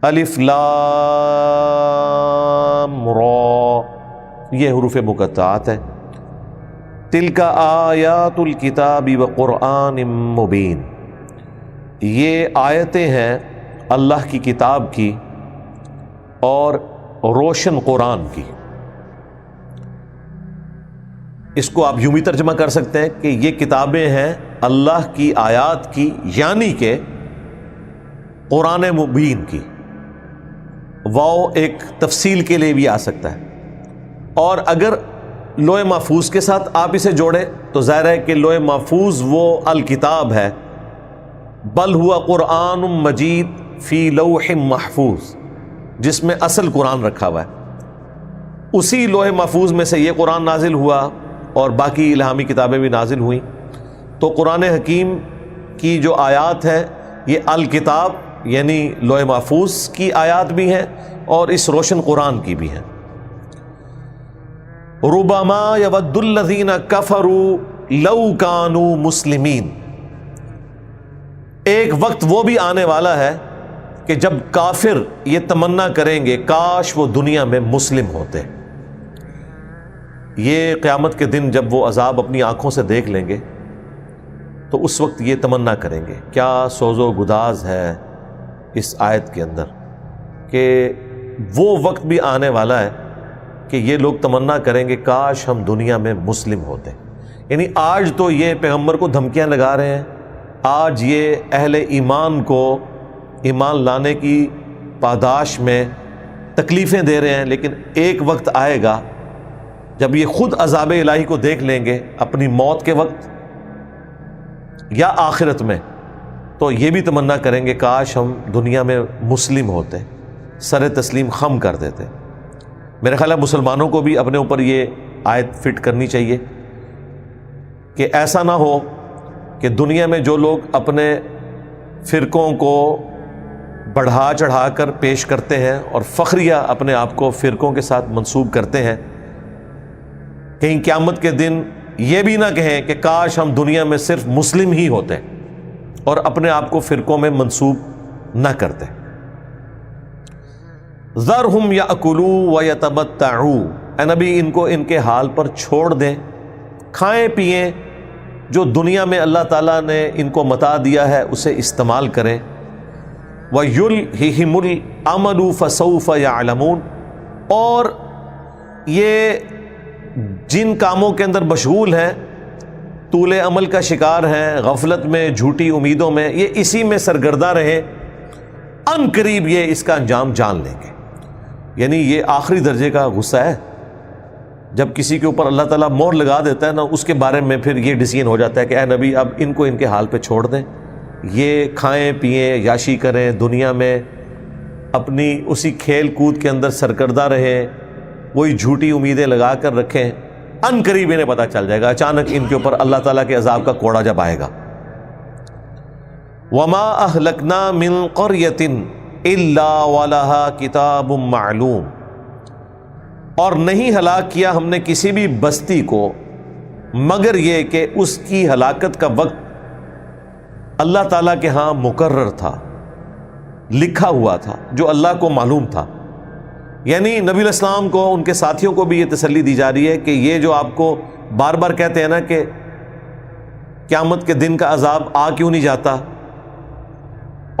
الف لام را، یہ حروف مقطعات ہیں۔ تلک آیات الکتاب وقرآن مبین، یہ آیتیں ہیں اللہ کی کتاب کی اور روشن قرآن کی۔ اس کو آپ یوں بھی ترجمہ کر سکتے ہیں کہ یہ کتابیں ہیں اللہ کی آیات کی، یعنی کہ قرآن مبین کی۔ واو ایک تفصیل کے لیے بھی آ سکتا ہے، اور اگر لوح محفوظ کے ساتھ آپ اسے جوڑیں تو ظاہر ہے کہ لوح محفوظ وہ الکتاب ہے، بل ہوا قرآن مجید فی لوح محفوظ، جس میں اصل قرآن رکھا ہوا ہے۔ اسی لوح محفوظ میں سے یہ قرآن نازل ہوا اور باقی الہامی کتابیں بھی نازل ہوئیں۔ تو قرآن حکیم کی جو آیات ہیں یہ الکتاب یعنی لوح محفوظ کی آیات بھی ہیں اور اس روشن قرآن کی بھی ہیں۔ ربما یود الذین کفروا لو کانوا مسلمین، ایک وقت وہ بھی آنے والا ہے کہ جب کافر یہ تمنا کریں گے کاش وہ دنیا میں مسلم ہوتے۔ یہ قیامت کے دن جب وہ عذاب اپنی آنکھوں سے دیکھ لیں گے تو اس وقت یہ تمنا کریں گے۔ کیا سوز و گداز ہے اس آیت کے اندر کہ وہ وقت بھی آنے والا ہے کہ یہ لوگ تمنا کریں گے کاش ہم دنیا میں مسلم ہوتے۔ یعنی آج تو یہ پیغمبر کو دھمکیاں لگا رہے ہیں، آج یہ اہل ایمان کو ایمان لانے کی پاداش میں تکلیفیں دے رہے ہیں، لیکن ایک وقت آئے گا جب یہ خود عذاب الہی کو دیکھ لیں گے اپنی موت کے وقت یا آخرت میں، تو یہ بھی تمنا کریں گے کاش ہم دنیا میں مسلم ہوتے، سر تسلیم خم کر دیتے۔ میرے خیال ہے مسلمانوں کو بھی اپنے اوپر یہ آیت فٹ کرنی چاہیے کہ ایسا نہ ہو کہ دنیا میں جو لوگ اپنے فرقوں کو بڑھا چڑھا کر پیش کرتے ہیں اور فخریہ اپنے آپ کو فرقوں کے ساتھ منسوب کرتے ہیں، کہیں قیامت کے دن یہ بھی نہ کہیں کہ کاش ہم دنیا میں صرف مسلم ہی ہوتے اور اپنے آپ کو فرقوں میں منسوب نہ کرتے۔ ذرہم یاکلوا ویتمتعوا، اے نبی ان کو ان کے حال پر چھوڑ دیں، کھائیں پئیں، جو دنیا میں اللہ تعالیٰ نے ان کو متاع دیا ہے اسے استعمال کریں۔ وَيُلْهِهِمُ الْعَمَلُ فَسَوْفَ يَعْلَمُونَ، اور یہ جن کاموں کے اندر مشغول ہیں، طول عمل کا شکار ہیں، غفلت میں، جھوٹی امیدوں میں، یہ اسی میں سرگردہ رہیں، ان قریب یہ اس کا انجام جان لیں گے۔ یعنی یہ آخری درجے کا غصہ ہے، جب کسی کے اوپر اللہ تعالیٰ مہر لگا دیتا ہے نا، اس کے بارے میں پھر یہ ڈیسیژن ہو جاتا ہے کہ اے نبی اب ان کو ان کے حال پہ چھوڑ دیں، یہ کھائیں پئیں، یاشی کریں، دنیا میں اپنی اسی کھیل کود کے اندر سرگردہ رہیں، وہی جھوٹی امیدیں لگا کر رکھیں، ان قریب انہیں پتہ چل جائے گا، اچانک ان کے اوپر اللہ تعالیٰ کے عذاب کا کوڑا جب آئے گا۔ وَمَا أَهْلَكْنَا مِنْ قَرْيَةٍ إِلَّا وَلَهَا كِتَابٌ مَعْلُومٌ، اور نہیں ہلاک کیا ہم نے کسی بھی بستی کو مگر یہ کہ اس کی ہلاکت کا وقت اللہ تعالیٰ کے ہاں مقرر تھا، لکھا ہوا تھا، جو اللہ کو معلوم تھا۔ یعنی نبی علیہ السلام کو، ان کے ساتھیوں کو بھی یہ تسلی دی جا رہی ہے کہ یہ جو آپ کو بار بار کہتے ہیں نا کہ قیامت کے دن کا عذاب آ کیوں نہیں جاتا،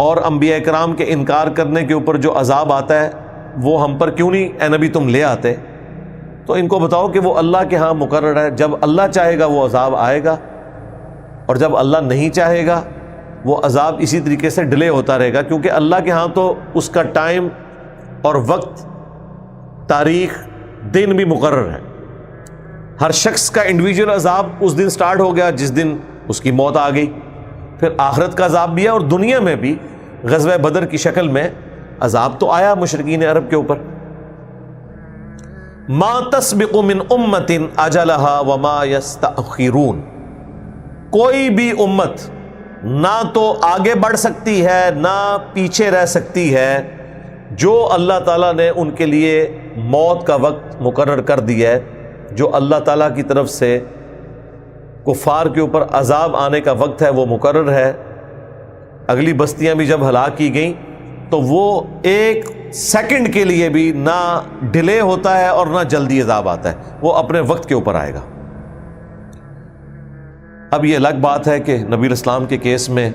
اور انبیاء اکرام کے انکار کرنے کے اوپر جو عذاب آتا ہے وہ ہم پر کیوں نہیں اے نبی تم لے آتے، تو ان کو بتاؤ کہ وہ اللہ کے ہاں مقرر ہے، جب اللہ چاہے گا وہ عذاب آئے گا، اور جب اللہ نہیں چاہے گا وہ عذاب اسی طریقے سے ڈیلے ہوتا رہے گا، کیونکہ اللہ کے ہاں تو اس کا ٹائم اور وقت، تاریخ، دن بھی مقرر ہے۔ ہر شخص کا انڈیویجول عذاب اس دن سٹارٹ ہو گیا جس دن اس کی موت آ گئی، پھر آخرت کا عذاب بھی ہے، اور دنیا میں بھی غزوہ بدر کی شکل میں عذاب تو آیا مشرکین عرب کے اوپر۔ ما تسبق من امت اجلها وما یستأخرون، کوئی بھی امت نہ تو آگے بڑھ سکتی ہے نہ پیچھے رہ سکتی ہے، جو اللہ تعالیٰ نے ان کے لیے موت کا وقت مقرر کر دیا ہے، جو اللہ تعالیٰ کی طرف سے کفار کے اوپر عذاب آنے کا وقت ہے وہ مقرر ہے۔ اگلی بستیاں بھی جب ہلاک کی گئیں تو وہ ایک سیکنڈ کے لیے بھی نہ ڈیلے ہوتا ہے اور نہ جلدی عذاب آتا ہے، وہ اپنے وقت کے اوپر آئے گا۔ اب یہ الگ بات ہے کہ نبی الاسلام کے کیس میں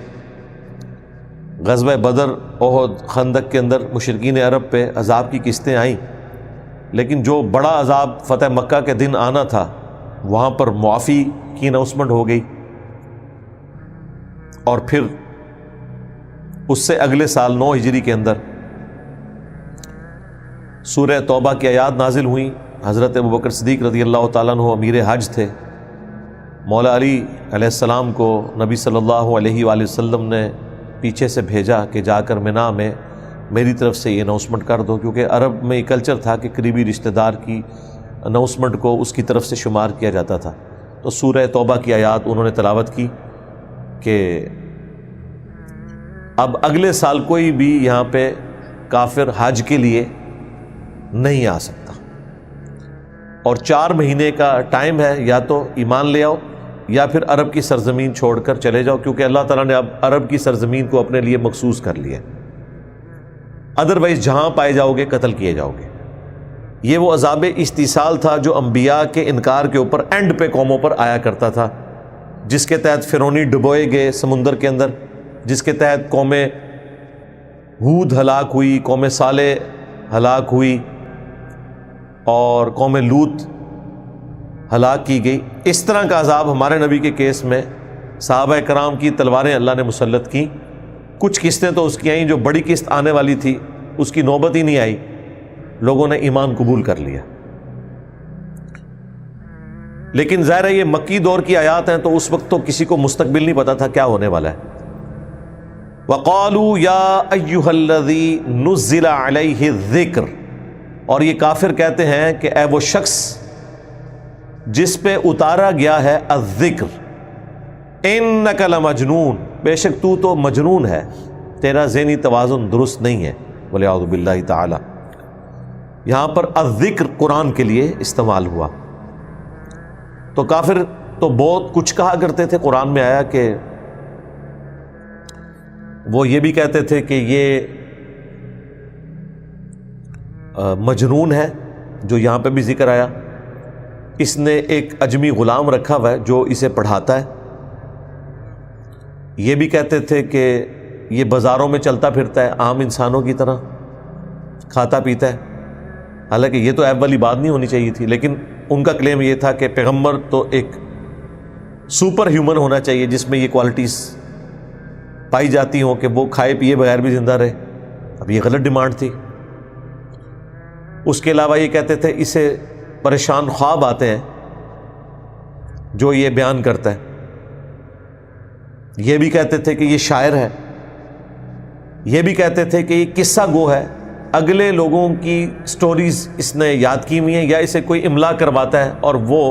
غزوہ بدر، احد، خندق کے اندر مشرکین عرب پہ عذاب کی قسطیں آئیں، لیکن جو بڑا عذاب فتح مکہ کے دن آنا تھا وہاں پر معافی کی اناؤنسمنٹ ہو گئی، اور پھر اس سے اگلے سال 9 ہجری کے اندر سورہ توبہ کی آیات نازل ہوئیں۔ حضرت ابوبکر صدیق رضی اللہ تعالیٰ عنہ امیر حج تھے، مولا علی علیہ السلام کو نبی صلی اللہ علیہ وآلہ وسلم نے پیچھے سے بھیجا کہ جا کر منا میں میری طرف سے یہ اناؤنسمنٹ کر دو، کیونکہ عرب میں یہ کلچر تھا کہ قریبی رشتہ دار کی اناؤنسمنٹ کو اس کی طرف سے شمار کیا جاتا تھا۔ تو سورہ توبہ کی آیات انہوں نے تلاوت کی کہ اب اگلے سال کوئی بھی یہاں پہ کافر حج کے لیے نہیں آ سکتا، اور 4 مہینے کا ٹائم ہے، یا تو ایمان لے آؤ یا پھر عرب کی سرزمین چھوڑ کر چلے جاؤ، کیونکہ اللہ تعالیٰ نے اب عرب کی سرزمین کو اپنے لیے مخصوص کر لیا، ادروائز جہاں پائے جاؤ گے قتل کیے جاؤ گے۔ یہ وہ عذاب استیصال تھا جو انبیاء کے انکار کے اوپر اینڈ پہ قوموں پر آیا کرتا تھا، جس کے تحت فرعونی ڈبوئے گئے سمندر کے اندر، جس کے تحت قوم ہود ہلاک ہوئی، قوم صالح ہلاک ہوئی، اور قوم لوط ہلاک کی گئی۔ اس طرح کا عذاب ہمارے نبی کے کیس میں صحابہ کرام کی تلواریں اللہ نے مسلط کی۔ کچھ قسطیں تو اس کی آئیں، جو بڑی قسط آنے والی تھی اس کی نوبت ہی نہیں آئی، لوگوں نے ایمان قبول کر لیا۔ لیکن ظاہر ہے یہ مکی دور کی آیات ہیں، تو اس وقت تو کسی کو مستقبل نہیں پتا تھا کیا ہونے والا ہے۔ وَقَالُوا يَا أَيُّهَا الَّذِي نُزِّلَ عَلَيْهِ الذِّكْرُ، اور یہ کافر کہتے ہیں کہ اے وہ شخص جس پہ اتارا گیا ہے الذکر، اِنَّكَ لَمَجْنُونَ، بے شک تو مجنون ہے، تیرا ذہنی توازن درست نہیں ہے، وَلِعَوْذُ بِاللَّهِ تَعَالَى۔ یہاں پر الذکر قرآن کے لیے استعمال ہوا، تو کافر تو بہت کچھ کہا کرتے تھے۔ قرآن میں آیا کہ وہ یہ بھی کہتے تھے کہ یہ مجنون ہے، جو یہاں پہ بھی ذکر آیا، اس نے ایک اجمی غلام رکھا ہوا ہے جو اسے پڑھاتا ہے۔ یہ بھی کہتے تھے کہ یہ بازاروں میں چلتا پھرتا ہے عام انسانوں کی طرح، کھاتا پیتا ہے، حالانکہ یہ تو عیب والی بات نہیں ہونی چاہیے تھی، لیکن ان کا کلیم یہ تھا کہ پیغمبر تو ایک سپر ہیومن ہونا چاہیے جس میں یہ کوالٹیز پائی جاتی ہوں کہ وہ کھائے پیے بغیر بھی زندہ رہے۔ اب یہ غلط ڈیمانڈ تھی۔ اس کے علاوہ یہ کہتے تھے اسے پریشان خواب آتے ہیں جو یہ بیان کرتا ہے۔ یہ بھی کہتے تھے کہ یہ شاعر ہے، یہ بھی کہتے تھے کہ یہ قصہ گو ہے، اگلے لوگوں کی سٹوریز اس نے یاد کی ہوئی ہیں، یا اسے کوئی املا کرواتا ہے اور وہ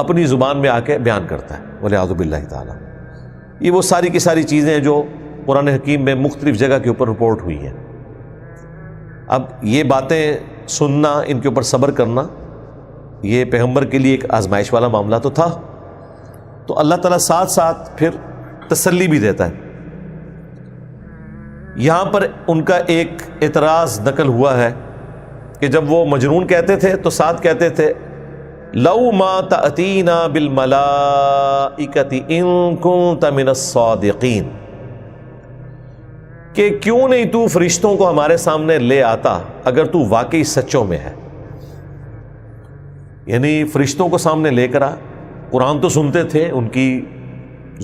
اپنی زبان میں آ کے بیان کرتا ہے، وَلِعَوْذُ بِاللَّهِ تَعَالَى۔ یہ وہ ساری کی ساری چیزیں ہیں جو قرآن حکیم میں مختلف جگہ کے اوپر رپورٹ ہوئی ہیں۔ اب یہ باتیں سننا، ان کے اوپر صبر کرنا، یہ پیغمبر کے لیے ایک آزمائش والا معاملہ تو تھا، تو اللہ تعالیٰ ساتھ ساتھ پھر تسلی بھی دیتا ہے۔ یہاں پر ان کا ایک اعتراض نقل ہوا ہے کہ جب وہ مجنون کہتے تھے تو ساتھ کہتے تھے لَوْ مَا تَأْتِينَا بِالْمَلَائِكَةِ إِن كُنتَ مِنَ الصَّادِقِينَ، کہ کیوں نہیں تو فرشتوں کو ہمارے سامنے لے آتا اگر تو واقعی سچوں میں ہے۔ یعنی فرشتوں کو سامنے لے کر آ، قرآن تو سنتے تھے، ان کی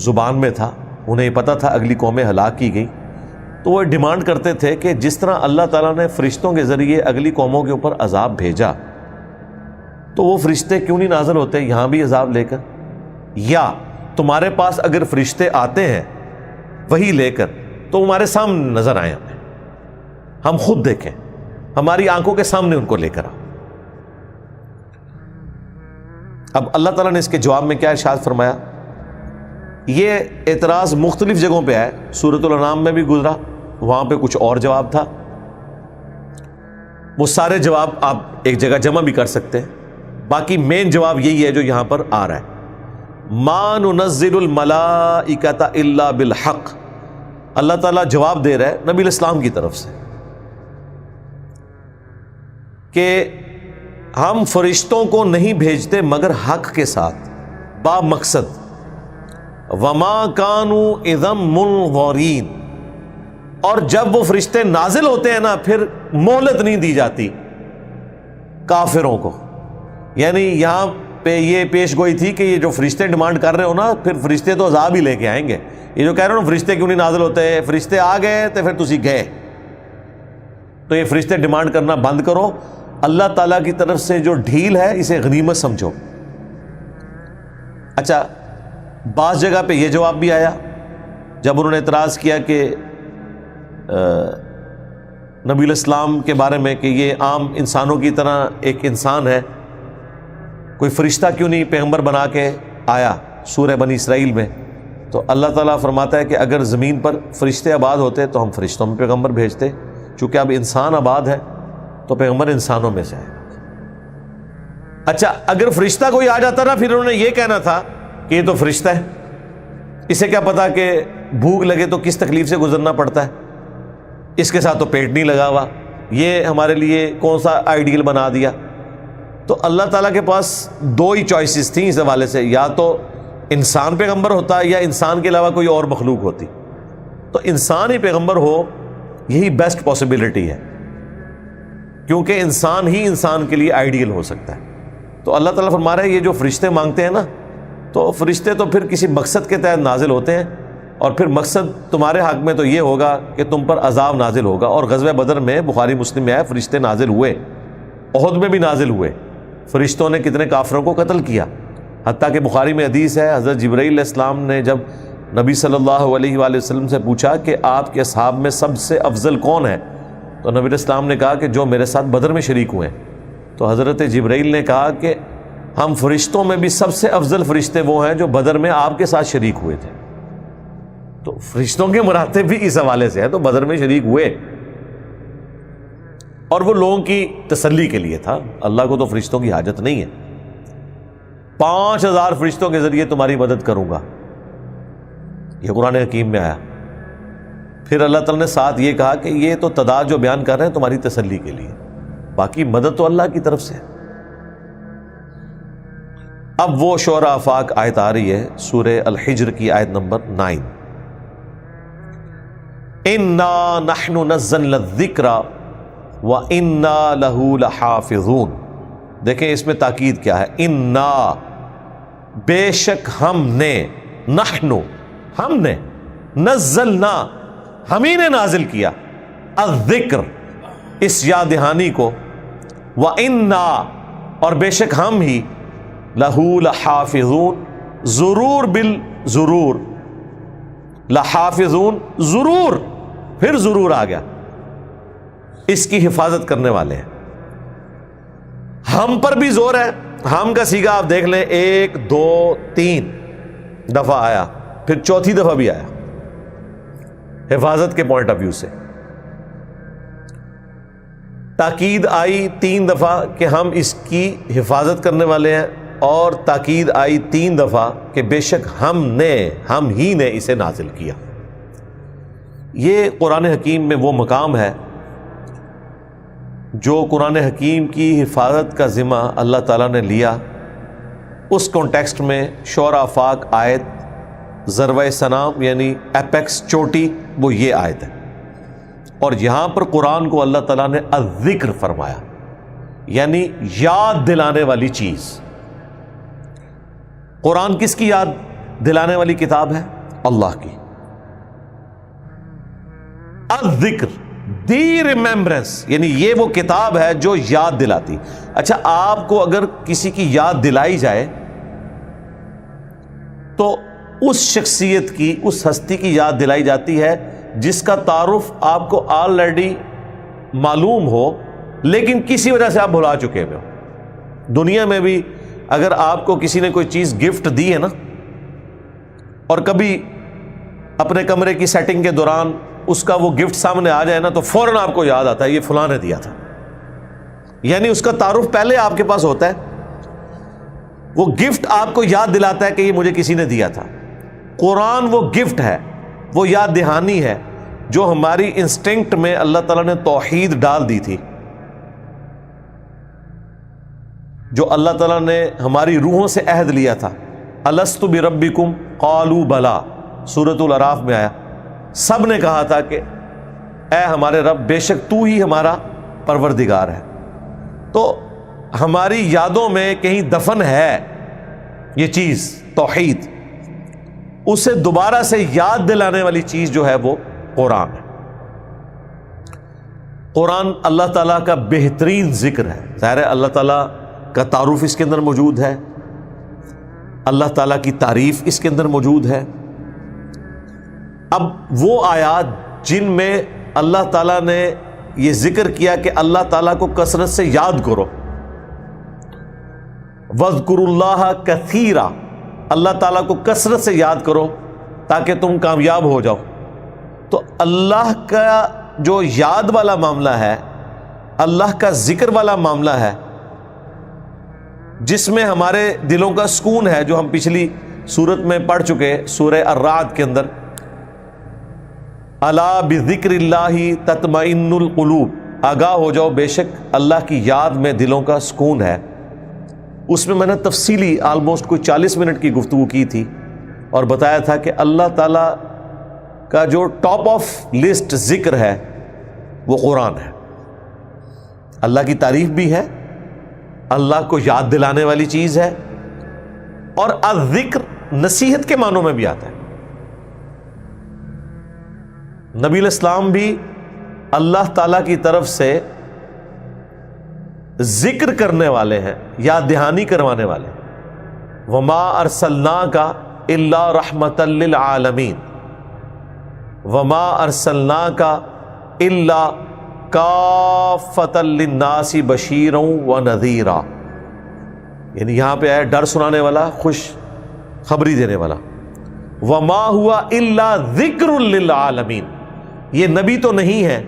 زبان میں تھا، انہیں پتہ تھا اگلی قومیں ہلاک کی گئی، تو وہ ڈیمانڈ کرتے تھے کہ جس طرح اللہ تعالیٰ نے فرشتوں کے ذریعے اگلی قوموں کے اوپر عذاب بھیجا، تو وہ فرشتے کیوں نہیں نازل ہوتے یہاں بھی عذاب لے کر، یا تمہارے پاس اگر فرشتے آتے ہیں وہی لے کر تو ہمارے سامنے نظر آئے، ہم خود دیکھیں، ہماری آنکھوں کے سامنے ان کو لے کر آؤ۔ اب اللہ تعالیٰ نے اس کے جواب میں کیا ارشاد فرمایا؟ یہ اعتراض مختلف جگہوں پہ آئے، سورۃ الانعام میں بھی گزرا، وہاں پہ کچھ اور جواب تھا، وہ سارے جواب آپ ایک جگہ جمع بھی کر سکتے ہیں، باقی مین جواب یہی ہے جو یہاں پر آ رہا ہے، ما ننزل الملائکۃ الا بالحق۔ اللہ تعالیٰ جواب دے رہا ہے نبی الاسلام کی طرف سے کہ ہم فرشتوں کو نہیں بھیجتے مگر حق کے ساتھ، با مقصد، وما کانوا اذا منظرین، اور جب وہ فرشتے نازل ہوتے ہیں نا پھر مہلت نہیں دی جاتی کافروں کو. یعنی یہاں پہ یہ پیش گوئی تھی کہ یہ جو فرشتے ڈیمانڈ کر رہے ہو نا، پھر فرشتے تو عذاب ہی لے کے آئیں گے. یہ جو کہہ رہے ہو نا فرشتے کیوں نہیں نازل ہوتے، فرشتے آ گئے تو پھر تسی گئے. تو یہ فرشتے ڈیمانڈ کرنا بند کرو. اللہ تعالیٰ کی طرف سے جو ڈھیل ہے اسے غنیمت سمجھو. اچھا، بعض جگہ پہ یہ جواب بھی آیا جب انہوں نے اعتراض کیا کہ نبی الاسلام کے بارے میں کہ یہ عام انسانوں کی طرح ایک انسان ہے، کوئی فرشتہ کیوں نہیں پیغمبر بنا کے آیا سورہ بنی اسرائیل میں. تو اللہ تعالیٰ فرماتا ہے کہ اگر زمین پر فرشتے آباد ہوتے تو ہم فرشتوں میں پیغمبر بھیجتے، چونکہ اب انسان آباد ہے تو پیغمبر انسانوں میں سے ہے. اچھا، اگر فرشتہ کوئی آ جاتا نا پھر انہوں نے یہ کہنا تھا کہ یہ تو فرشتہ ہے، اسے کیا پتا کہ بھوک لگے تو کس تکلیف سے گزرنا پڑتا ہے، اس کے ساتھ تو پیٹ نہیں لگا ہوا، یہ ہمارے لیے کون سا آئیڈیل بنا دیا. تو اللہ تعالیٰ کے پاس دو ہی چوائسز تھیں اس حوالے سے، یا تو انسان پیغمبر ہوتا یا انسان کے علاوہ کوئی اور مخلوق ہوتی. تو انسان ہی پیغمبر ہو یہی بیسٹ پاسبلٹی ہے، کیونکہ انسان ہی انسان کے لیے آئیڈیل ہو سکتا ہے. تو اللہ تعالیٰ فرما رہا ہے یہ جو فرشتے مانگتے ہیں نا، تو فرشتے تو پھر کسی مقصد کے تحت نازل ہوتے ہیں، اور پھر مقصد تمہارے حق میں تو یہ ہوگا کہ تم پر عذاب نازل ہوگا. اور غزوہ بدر میں بخاری مسلم میں آیا فرشتے نازل ہوئے، احد میں بھی نازل ہوئے. فرشتوں نے کتنے کافروں کو قتل کیا، حتیٰ کہ بخاری میں حدیث ہے حضرت جبرائیل علیہ السلام نے جب نبی صلی اللہ علیہ وآلہ وسلم سے پوچھا کہ آپ کے اصحاب میں سب سے افضل کون ہے، تو نبی علیہ السلام نے کہا کہ جو میرے ساتھ بدر میں شریک ہوئے. تو حضرت جبرائیل نے کہا کہ ہم فرشتوں میں بھی سب سے افضل فرشتے وہ ہیں جو بدر میں آپ کے ساتھ شریک ہوئے تھے. تو فرشتوں کے مراتب بھی اس حوالے سے ہے، تو بدر میں شریک ہوئے اور وہ لوگوں کی تسلی کے لیے تھا. اللہ کو تو فرشتوں کی حاجت نہیں ہے. 5000 فرشتوں کے ذریعے تمہاری مدد کروں گا، یہ قرآن حکیم میں آیا. پھر اللہ تعالیٰ نے ساتھ یہ کہا کہ یہ تو تعداد جو بیان کر رہے ہیں تمہاری تسلی کے لیے، باقی مدد تو اللہ کی طرف سے ہے. اب وہ شعراء آفاق آیت آ رہی ہے سورہ الحجر کی آیت نمبر 9. اِنَّا نَحْنُ نَزَّلْنَا الذِّكْرَ وَإِنَّا لَهُ لَحَافِظُونَ. دیکھیں اس میں تاکید کیا ہے، اِنَّا بے شک ہم نے، نحنو ہم نے، نزلنا ہم ہی نے نازل کیا، الذکر اس یاد دہانی کو، وَإِنَّا اور بے شک ہم ہی، لَهُ لَحَافِظُونَ ضرور بالضرور، لَحَافِظُونَ ضرور، پھر ضرور آ گیا، اس کی حفاظت کرنے والے ہیں. ہم پر بھی زور ہے. ہم کا سیگا آپ دیکھ لیں 1 2 3 دفعہ آیا، پھر چوتھی دفعہ بھی آیا حفاظت کے پوائنٹ آف ویو سے. تاکید آئی 3 دفعہ کہ ہم اس کی حفاظت کرنے والے ہیں، اور تاکید آئی 3 دفعہ کہ بے شک ہم ہی نے اسے نازل کیا. یہ قرآن حکیم میں وہ مقام ہے جو قرآن حکیم کی حفاظت کا ذمہ اللہ تعالیٰ نے لیا. اس کانٹیکسٹ میں شعراء آفاق آیت ذروہ سنام یعنی ایپیکس چوٹی وہ یہ آیت ہے، اور یہاں پر قرآن کو اللہ تعالیٰ نے الذکر فرمایا، یعنی یاد دلانے والی چیز. قرآن کس کی یاد دلانے والی کتاب ہے؟ اللہ کی. الذکر دی ریممبرنس، یعنی یہ وہ کتاب ہے جو یاد دلاتی. اچھا، آپ کو اگر کسی کی یاد دلائی جائے تو اس شخصیت کی، اس ہستی کی یاد دلائی جاتی ہے جس کا تعارف آپ کو آلریڈی معلوم ہو لیکن کسی وجہ سے آپ بھلا چکے ہوئے ہو. دنیا میں بھی اگر آپ کو کسی نے کوئی چیز گفٹ دی ہے نا، اور کبھی اپنے کمرے کی سیٹنگ کے دوران اس کا وہ گفٹ سامنے آ جائے نا تو فوراً آپ کو یاد آتا ہے یہ فلاں نے دیا تھا، یعنی اس کا تعارف پہلے آپ کے پاس ہوتا ہے. وہ گفٹ آپ کو یاد دلاتا ہے کہ یہ مجھے کسی نے دیا تھا. قرآن وہ گفٹ ہے، وہ یاد دہانی ہے جو ہماری انسٹنکٹ میں اللہ تعالیٰ نے توحید ڈال دی تھی. جو اللہ تعالیٰ نے ہماری روحوں سے عہد لیا تھا، الست بربکم قالوا بلا، سورۃ الاعراف میں آیا، سب نے کہا تھا کہ اے ہمارے رب بے شک تو ہی ہمارا پروردگار ہے۔ تو ہماری یادوں میں کہیں دفن ہے یہ چیز توحید، اسے دوبارہ سے یاد دلانے والی چیز جو ہے وہ قرآن ہے۔ قرآن اللہ تعالیٰ کا بہترین ذکر ہے، ظاہر ہے اللہ تعالیٰ کا تعارف اس کے اندر موجود ہے، اللہ تعالیٰ کی تعریف اس کے اندر موجود ہے۔ اب وہ آیات جن میں اللہ تعالیٰ نے یہ ذکر کیا کہ اللہ تعالیٰ کو کثرت سے یاد کرو، وَاذْكُرُوا اللَّهَ كَثِيرًا، اللہ تعالیٰ کو کثرت سے یاد کرو تاکہ تم کامیاب ہو جاؤ۔ تو اللہ کا جو یاد والا معاملہ ہے، اللہ کا ذکر والا معاملہ ہے، جس میں ہمارے دلوں کا سکون ہے، جو ہم پچھلی سورت میں پڑھ چکے سورہ الرعد کے اندر، الا بذکر اللہ تطمئن القلوب، آگاہ ہو جاؤ بے شک اللہ کی یاد میں دلوں کا سکون ہے۔ اس میں میں نے تفصیلی آلموسٹ کوئی 40 منٹ کی گفتگو کی تھی اور بتایا تھا کہ اللہ تعالیٰ کا جو ٹاپ آف لسٹ ذکر ہے وہ قرآن ہے۔ اللہ کی تعریف بھی ہے، اللہ کو یاد دلانے والی چیز ہے، اور الذکر نصیحت کے معنوں میں بھی آتا ہے۔ نبی علیہ السلام بھی اللہ تعالیٰ کی طرف سے ذکر کرنے والے ہیں، یاد دہانی کروانے والے ہیں۔ وما ارسلناک الا رحمۃ للعالمین، وما ارسلناک الا کافۃ للناس بشیرا ونذیرا، یعنی یہاں پہ ہے ڈر سنانے والا، خوش خبری دینے والا۔ وما ہوا الا ذکر للعالمین، یہ نبی تو نہیں ہے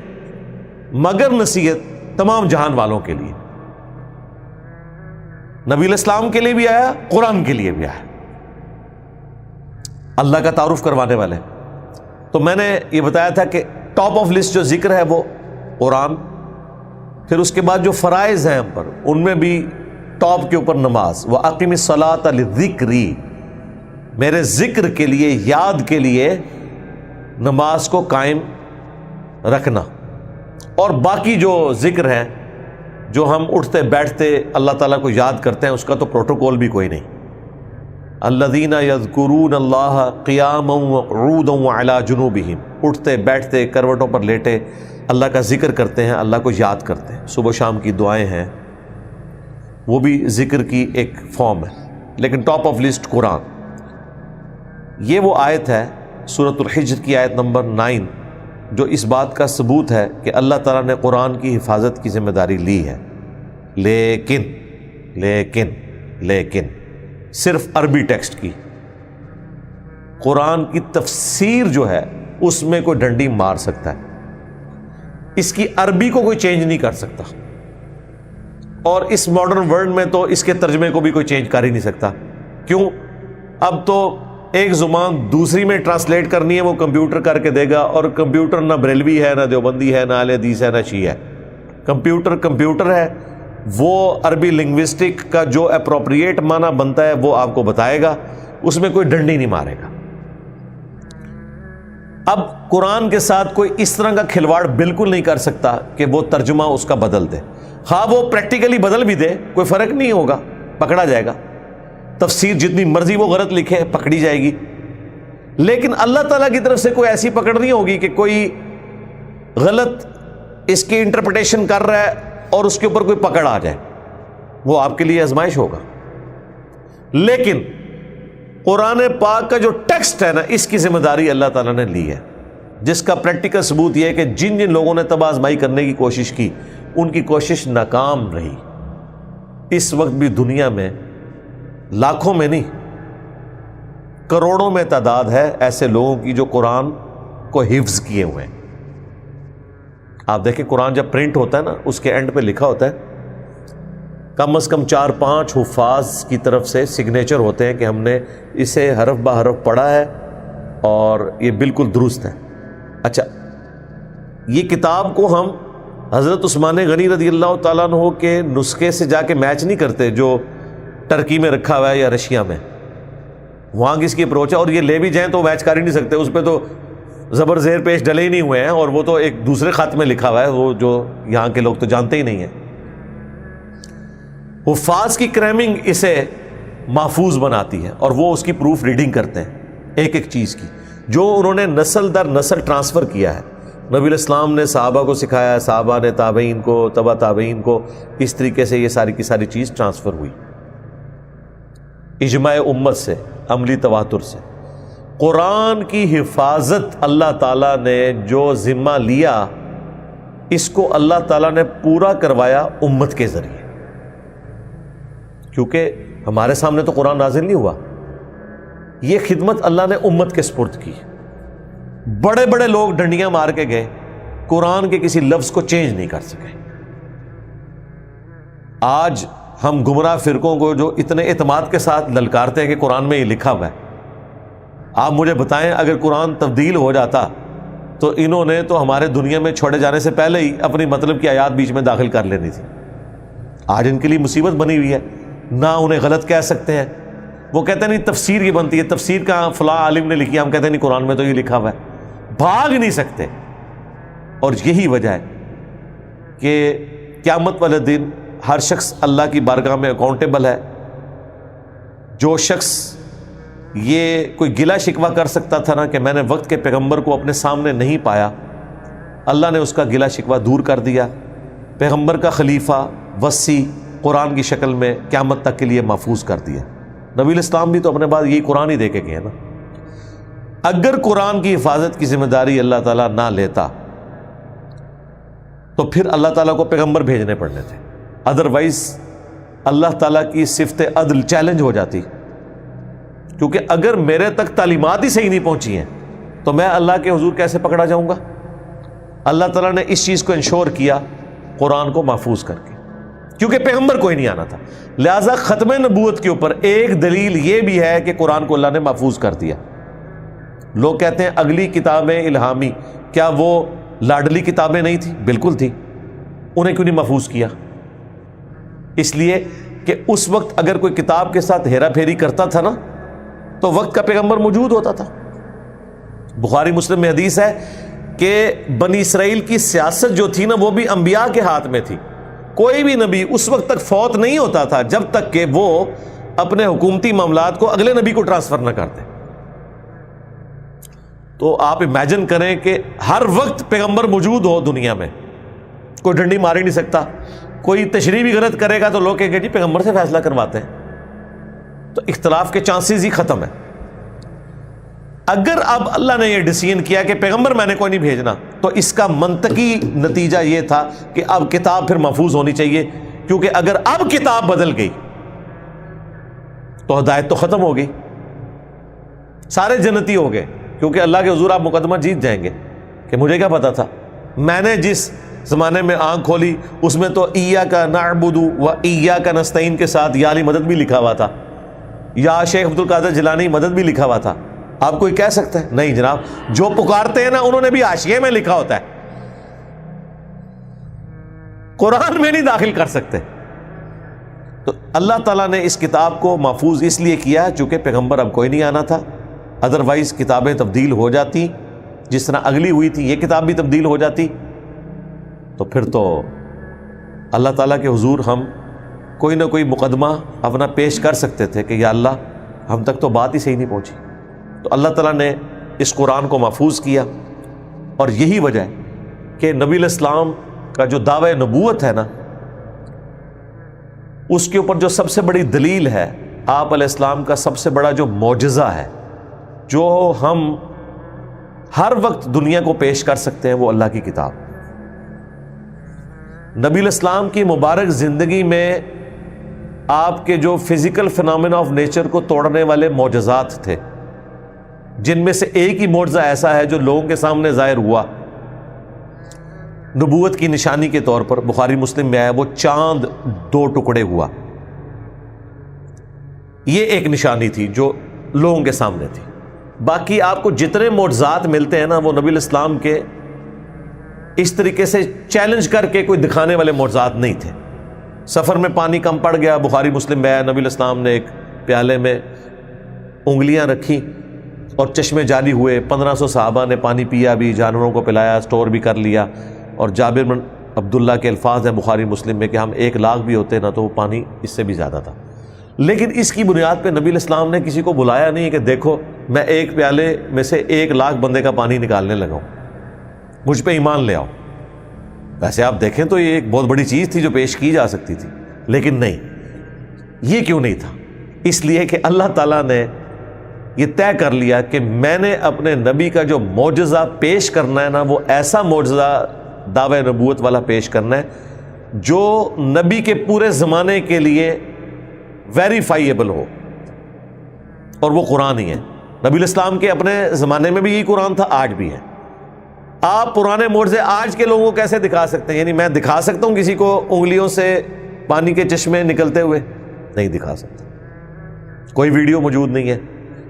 مگر نصیحت تمام جہان والوں کے لیے۔ نبی علیہ السلام کے لیے بھی آیا، قرآن کے لیے بھی آیا، اللہ کا تعارف کروانے والے۔ تو میں نے یہ بتایا تھا کہ ٹاپ آف لسٹ جو ذکر ہے وہ قرآن، پھر اس کے بعد جو فرائض ہیں ہم پر، ان میں بھی ٹاپ کے اوپر نماز، وَأَقِمِ الصَّلَاةَ لِلذِّكْرِ، میرے ذکر کے لیے، یاد کے لیے نماز کو قائم رکھنا۔ اور باقی جو ذکر ہے جو ہم اٹھتے بیٹھتے اللہ تعالیٰ کو یاد کرتے ہیں، اس کا تو پروٹوکول بھی کوئی نہیں۔ الذین یذکرون اللہ قیاما وقعودا وعلی جنوبہم، اٹھتے بیٹھتے کروٹوں پر لیٹے اللہ کا ذکر کرتے ہیں، اللہ کو یاد کرتے ہیں۔ صبح شام کی دعائیں ہیں، وہ بھی ذکر کی ایک فارم ہے، لیکن ٹاپ آف لسٹ قرآن۔ یہ وہ آیت ہے سورۃ الحجر کی آیت نمبر 9 جو اس بات کا ثبوت ہے کہ اللہ تعالیٰ نے قرآن کی حفاظت کی ذمہ داری لی ہے، لیکن لیکن لیکن صرف عربی ٹیکسٹ کی، قرآن کی تفسیر جو ہے اس میں کوئی ڈنڈی مار سکتا ہے، اس کی عربی کو کوئی چینج نہیں کر سکتا، اور اس ماڈرن ورلڈ میں تو اس کے ترجمے کو بھی کوئی چینج کر ہی نہیں سکتا۔ کیوں؟ اب تو ایک زبان دوسری میں ٹرانسلیٹ کرنی ہے، وہ کمپیوٹر کر کے دے گا، اور کمپیوٹر نہ بریلوی ہے، نہ دیوبندی ہے، نہ اہل حدیث ہے، نہ شیعہ ہے۔ کمپیوٹر ہے، وہ عربی لنگوسٹک کا جو اپروپریٹ معنی بنتا ہے وہ آپ کو بتائے گا، اس میں کوئی ڈنڈی نہیں مارے گا۔ اب قرآن کے ساتھ کوئی اس طرح کا کھلواڑ بالکل نہیں کر سکتا کہ وہ ترجمہ اس کا بدل دے، ہاں وہ پریکٹیکلی بدل بھی دے کوئی فرق نہیں ہوگا، پکڑا جائے گا۔ تفسیر جتنی مرضی وہ غلط لکھے پکڑی جائے گی، لیکن اللہ تعالیٰ کی طرف سے کوئی ایسی پکڑ نہیں ہوگی کہ کوئی غلط اس کی انٹرپریٹیشن کر رہا ہے اور اس کے اوپر کوئی پکڑ آ جائے، وہ آپ کے لیے آزمائش ہوگا۔ لیکن قرآن پاک کا جو ٹیکسٹ ہے نا، اس کی ذمہ داری اللہ تعالیٰ نے لی ہے، جس کا پریکٹیکل ثبوت یہ ہے کہ جن جن لوگوں نے تباہ آزمائی کرنے کی کوشش کی، ان کی کوشش ناکام رہی۔ اس وقت بھی دنیا میں لاکھوں میں نہیں، کروڑوں میں تعداد ہے ایسے لوگوں کی جو قرآن کو حفظ کیے ہوئے ہیں۔ آپ دیکھیں قرآن جب پرنٹ ہوتا ہے نا، اس کے اینڈ پہ لکھا ہوتا ہے کم از کم 4-5 حفاظ کی طرف سے سگنیچر ہوتے ہیں کہ ہم نے اسے حرف بہ حرف پڑھا ہے اور یہ بالکل درست ہے۔ اچھا، یہ کتاب کو ہم حضرت عثمان غنی رضی اللہ تعالیٰ عنہ کے نسخے سے جا کے میچ نہیں کرتے جو ٹرکی میں رکھا ہوا ہے یا رشیا میں، وہاں کس کی اپروچ ہے، اور یہ لے بھی جائیں تو میچ کر ہی نہیں سکتے، اس پہ تو زبر زیر پیش ڈلے ہی نہیں ہوئے ہیں، اور وہ تو ایک دوسرے خط میں لکھا ہوا ہے، وہ جو یہاں کے لوگ تو جانتے ہی نہیں ہیں۔ حفاظ کی کریمنگ اسے محفوظ بناتی ہے، اور وہ اس کی پروف ریڈنگ کرتے ہیں ایک ایک چیز کی، جو انہوں نے نسل در نسل ٹرانسفر کیا ہے۔ نبی علیہ السلام نے صحابہ کو سکھایا ہے، صحابہ نے تابعین کو، تبع تابعین کو، اس طریقے سے یہ ساری کی ساری چیز ٹرانسفر ہوئی اجماع امت سے، عملی تواتر سے۔ قرآن کی حفاظت اللہ تعالیٰ نے جو ذمہ لیا، اس کو اللہ تعالیٰ نے پورا کروایا امت کے ذریعے، کیونکہ ہمارے سامنے تو قرآن نازل نہیں ہوا، یہ خدمت اللہ نے امت کے سپرد کی۔ بڑے بڑے لوگ ڈنڈیاں مار کے گئے، قرآن کے کسی لفظ کو چینج نہیں کر سکے۔ آج ہم گمراہ فرقوں کو جو اتنے اعتماد کے ساتھ للکارتے ہیں کہ قرآن میں یہ لکھا ہوا ہے، آپ مجھے بتائیں اگر قرآن تبدیل ہو جاتا تو انہوں نے تو ہمارے دنیا میں چھوڑے جانے سے پہلے ہی اپنی مطلب کی آیات بیچ میں داخل کر لینی تھی۔ آج ان کے لیے مصیبت بنی ہوئی ہے، نہ انہیں غلط کہہ سکتے ہیں۔ وہ کہتے ہیں نہیں تفسیر کی بنتی ہے، تفسیر کا فلاں عالم نے لکھی ہے، ہم کہتے ہیں نہیں قرآن میں تو یہ لکھا ہوا ہے، بھاگ نہیں سکتے۔ اور یہی وجہ ہے کہ قیامت والے دن ہر شخص اللہ کی بارگاہ میں اکاؤنٹیبل ہے۔ جو شخص یہ کوئی گلہ شکوہ کر سکتا تھا نا کہ میں نے وقت کے پیغمبر کو اپنے سامنے نہیں پایا، اللہ نے اس کا گلہ شکوہ دور کر دیا، پیغمبر کا خلیفہ وصی قرآن کی شکل میں قیامت تک کے لیے محفوظ کر دیا۔ نبی الاسلام بھی تو اپنے بعد یہی قرآن ہی دے کے گئے نا۔ اگر قرآن کی حفاظت کی ذمہ داری اللہ تعالیٰ نہ لیتا تو پھر اللہ تعالیٰ کو پیغمبر بھیجنے پڑنے تھے، ادروائز اللہ تعالیٰ کی صفت عدل چیلنج ہو جاتی، کیونکہ اگر میرے تک تعلیمات ہی صحیح نہیں پہنچی ہیں تو میں اللہ کے حضور کیسے پکڑا جاؤں گا؟ اللہ تعالیٰ نے اس چیز کو انشور کیا قرآن کو محفوظ کر کے، کیونکہ پیغمبر کوئی نہیں آنا تھا۔ لہٰذا ختم نبوت کے اوپر ایک دلیل یہ بھی ہے کہ قرآن کو اللہ نے محفوظ کر دیا۔ لوگ کہتے ہیں اگلی کتابیں الہامی، کیا وہ لاڈلی کتابیں نہیں تھیں؟ بالکل تھی، انہیں کیوں نہیں محفوظ کیا؟ اس لیے کہ اس وقت اگر کوئی کتاب کے ساتھ ہیرا پھیری کرتا تھا نا تو وقت کا پیغمبر موجود ہوتا تھا۔ بخاری مسلم میں حدیث ہے کہ بنی اسرائیل کی سیاست جو تھی نا وہ بھی انبیاء کے ہاتھ میں تھی۔ کوئی بھی نبی اس وقت تک فوت نہیں ہوتا تھا جب تک کہ وہ اپنے حکومتی معاملات کو اگلے نبی کو ٹرانسفر نہ کرتے۔ تو آپ امیجن کریں کہ ہر وقت پیغمبر موجود ہو دنیا میں، کوئی ڈنڈی مار ہی نہیں سکتا، کوئی تشریح بھی غلط کرے گا تو لوگ کہیں گے جی پیغمبر سے فیصلہ کرواتے ہیں، تو اختلاف کے چانسز ہی ختم ہیں۔ اگر اب اللہ نے یہ ڈیسیژن کیا کہ پیغمبر میں نے کوئی نہیں بھیجنا، تو اس کا منطقی نتیجہ یہ تھا کہ اب کتاب پھر محفوظ ہونی چاہیے، کیونکہ اگر اب کتاب بدل گئی تو ہدایت تو ختم ہو گئی، سارے جنتی ہو گئے، کیونکہ اللہ کے حضور آپ مقدمہ جیت جائیں گے کہ مجھے کیا پتا تھا، میں نے جس زمانے میں آنکھ کھولی اس میں تو ایاک نعبد و ایاک نستعین کے ساتھ یا علی مدد بھی لکھا ہوا تھا، یا شیخ عبد القادر جیلانی مدد بھی لکھا ہوا تھا۔ آپ کوئی کہہ سکتا ہے نہیں جناب، جو پکارتے ہیں نا انہوں نے بھی حاشیے میں لکھا ہوتا ہے، قرآن میں نہیں داخل کر سکتے۔ تو اللہ تعالیٰ نے اس کتاب کو محفوظ اس لیے کیا چونکہ پیغمبر اب کوئی نہیں آنا تھا، ادروائز کتابیں تبدیل ہو جاتی، جس طرح اگلی ہوئی تھی یہ کتاب بھی تبدیل ہو جاتی، تو پھر تو اللہ تعالیٰ کے حضور ہم کوئی نہ کوئی مقدمہ اپنا پیش کر سکتے تھے کہ یا اللہ ہم تک تو بات ہی صحیح نہیں پہنچی۔ تو اللہ تعالیٰ نے اس قرآن کو محفوظ کیا، اور یہی وجہ ہے کہ نبی علیہ السلام کا جو دعوی نبوت ہے نا، اس کے اوپر جو سب سے بڑی دلیل ہے، آپ علیہ السلام کا سب سے بڑا جو معجزہ ہے جو ہم ہر وقت دنیا کو پیش کر سکتے ہیں، وہ اللہ کی کتاب۔ نبی علیہ السلام کی مبارک زندگی میں آپ کے جو فزیکل فنامنا آف نیچر کو توڑنے والے معجزات تھے، جن میں سے ایک ہی معجزہ ایسا ہے جو لوگوں کے سامنے ظاہر ہوا نبوت کی نشانی کے طور پر، بخاری مسلم میں آیا، وہ چاند 2 ٹکڑے ہوا۔ یہ ایک نشانی تھی جو لوگوں کے سامنے تھی۔ باقی آپ کو جتنے معجزات ملتے ہیں نا وہ نبی علیہ السلام کے اس طریقے سے چیلنج کر کے کوئی دکھانے والے معجزات نہیں تھے۔ سفر میں پانی کم پڑ گیا، بخاری مسلم میں ہے، نبی علیہ السلام نے ایک پیالے میں انگلیاں رکھی اور چشمے جاری ہوئے، 1500 صحابہ نے پانی پیا بھی، جانوروں کو پلایا، سٹور بھی کر لیا۔ اور جابر بن عبداللہ کے الفاظ ہیں بخاری مسلم میں کہ ہم 1 لاکھ بھی ہوتے نا تو وہ پانی اس سے بھی زیادہ تھا۔ لیکن اس کی بنیاد پہ نبی علیہ السلام نے کسی کو بلایا نہیں کہ دیکھو میں ایک پیالے میں سے 1 لاکھ بندے کا پانی نکالنے لگا ہوں، مجھ پہ ایمان لے آؤ۔ ویسے آپ دیکھیں تو یہ ایک بہت بڑی چیز تھی جو پیش کی جا سکتی تھی، لیکن نہیں۔ یہ کیوں نہیں تھا؟ اس لیے کہ اللہ تعالیٰ نے یہ طے کر لیا کہ میں نے اپنے نبی کا جو معجزہ پیش کرنا ہے نا، وہ ایسا معجزہ دعوی نبوت والا پیش کرنا ہے جو نبی کے پورے زمانے کے لیے ویریفائیبل ہو، اور وہ قرآن ہی ہے۔ نبی علیہ السلام کے اپنے زمانے میں بھی یہی قرآن تھا، آج بھی ہے۔ آپ پرانے معجزے آج کے لوگوں کو کیسے دکھا سکتے ہیں؟ یعنی میں دکھا سکتا ہوں کسی کو انگلیوں سے پانی کے چشمے نکلتے ہوئے؟ نہیں دکھا سکتا، کوئی ویڈیو موجود نہیں ہے۔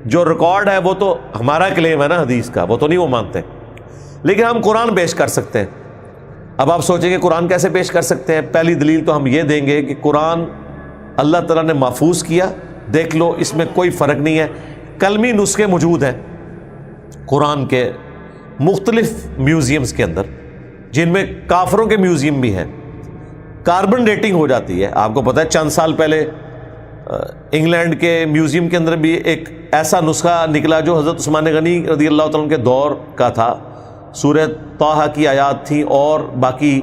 جو ریکارڈ ہے وہ تو ہمارا کلیم ہے نا حدیث کا، وہ تو نہیں وہ مانتے، لیکن ہم قرآن پیش کر سکتے ہیں۔ اب آپ سوچیں کہ قرآن کیسے پیش کر سکتے ہیں؟ پہلی دلیل تو ہم یہ دیں گے کہ قرآن اللہ تعالیٰ نے محفوظ کیا، دیکھ لو اس میں کوئی فرق نہیں ہے۔ کلمی نسخے موجود ہیں قرآن کے مختلف میوزیمز کے اندر، جن میں کافروں کے میوزیم بھی ہیں۔ کاربن ڈیٹنگ ہو جاتی ہے، آپ کو پتہ ہے چند سال پہلے انگلینڈ کے میوزیم کے اندر بھی ایک ایسا نسخہ نکلا جو حضرت عثمان غنی رضی اللہ تعالیٰ عنہ کے دور کا تھا۔ سورہ طٰہٰ کی آیات تھیں اور باقی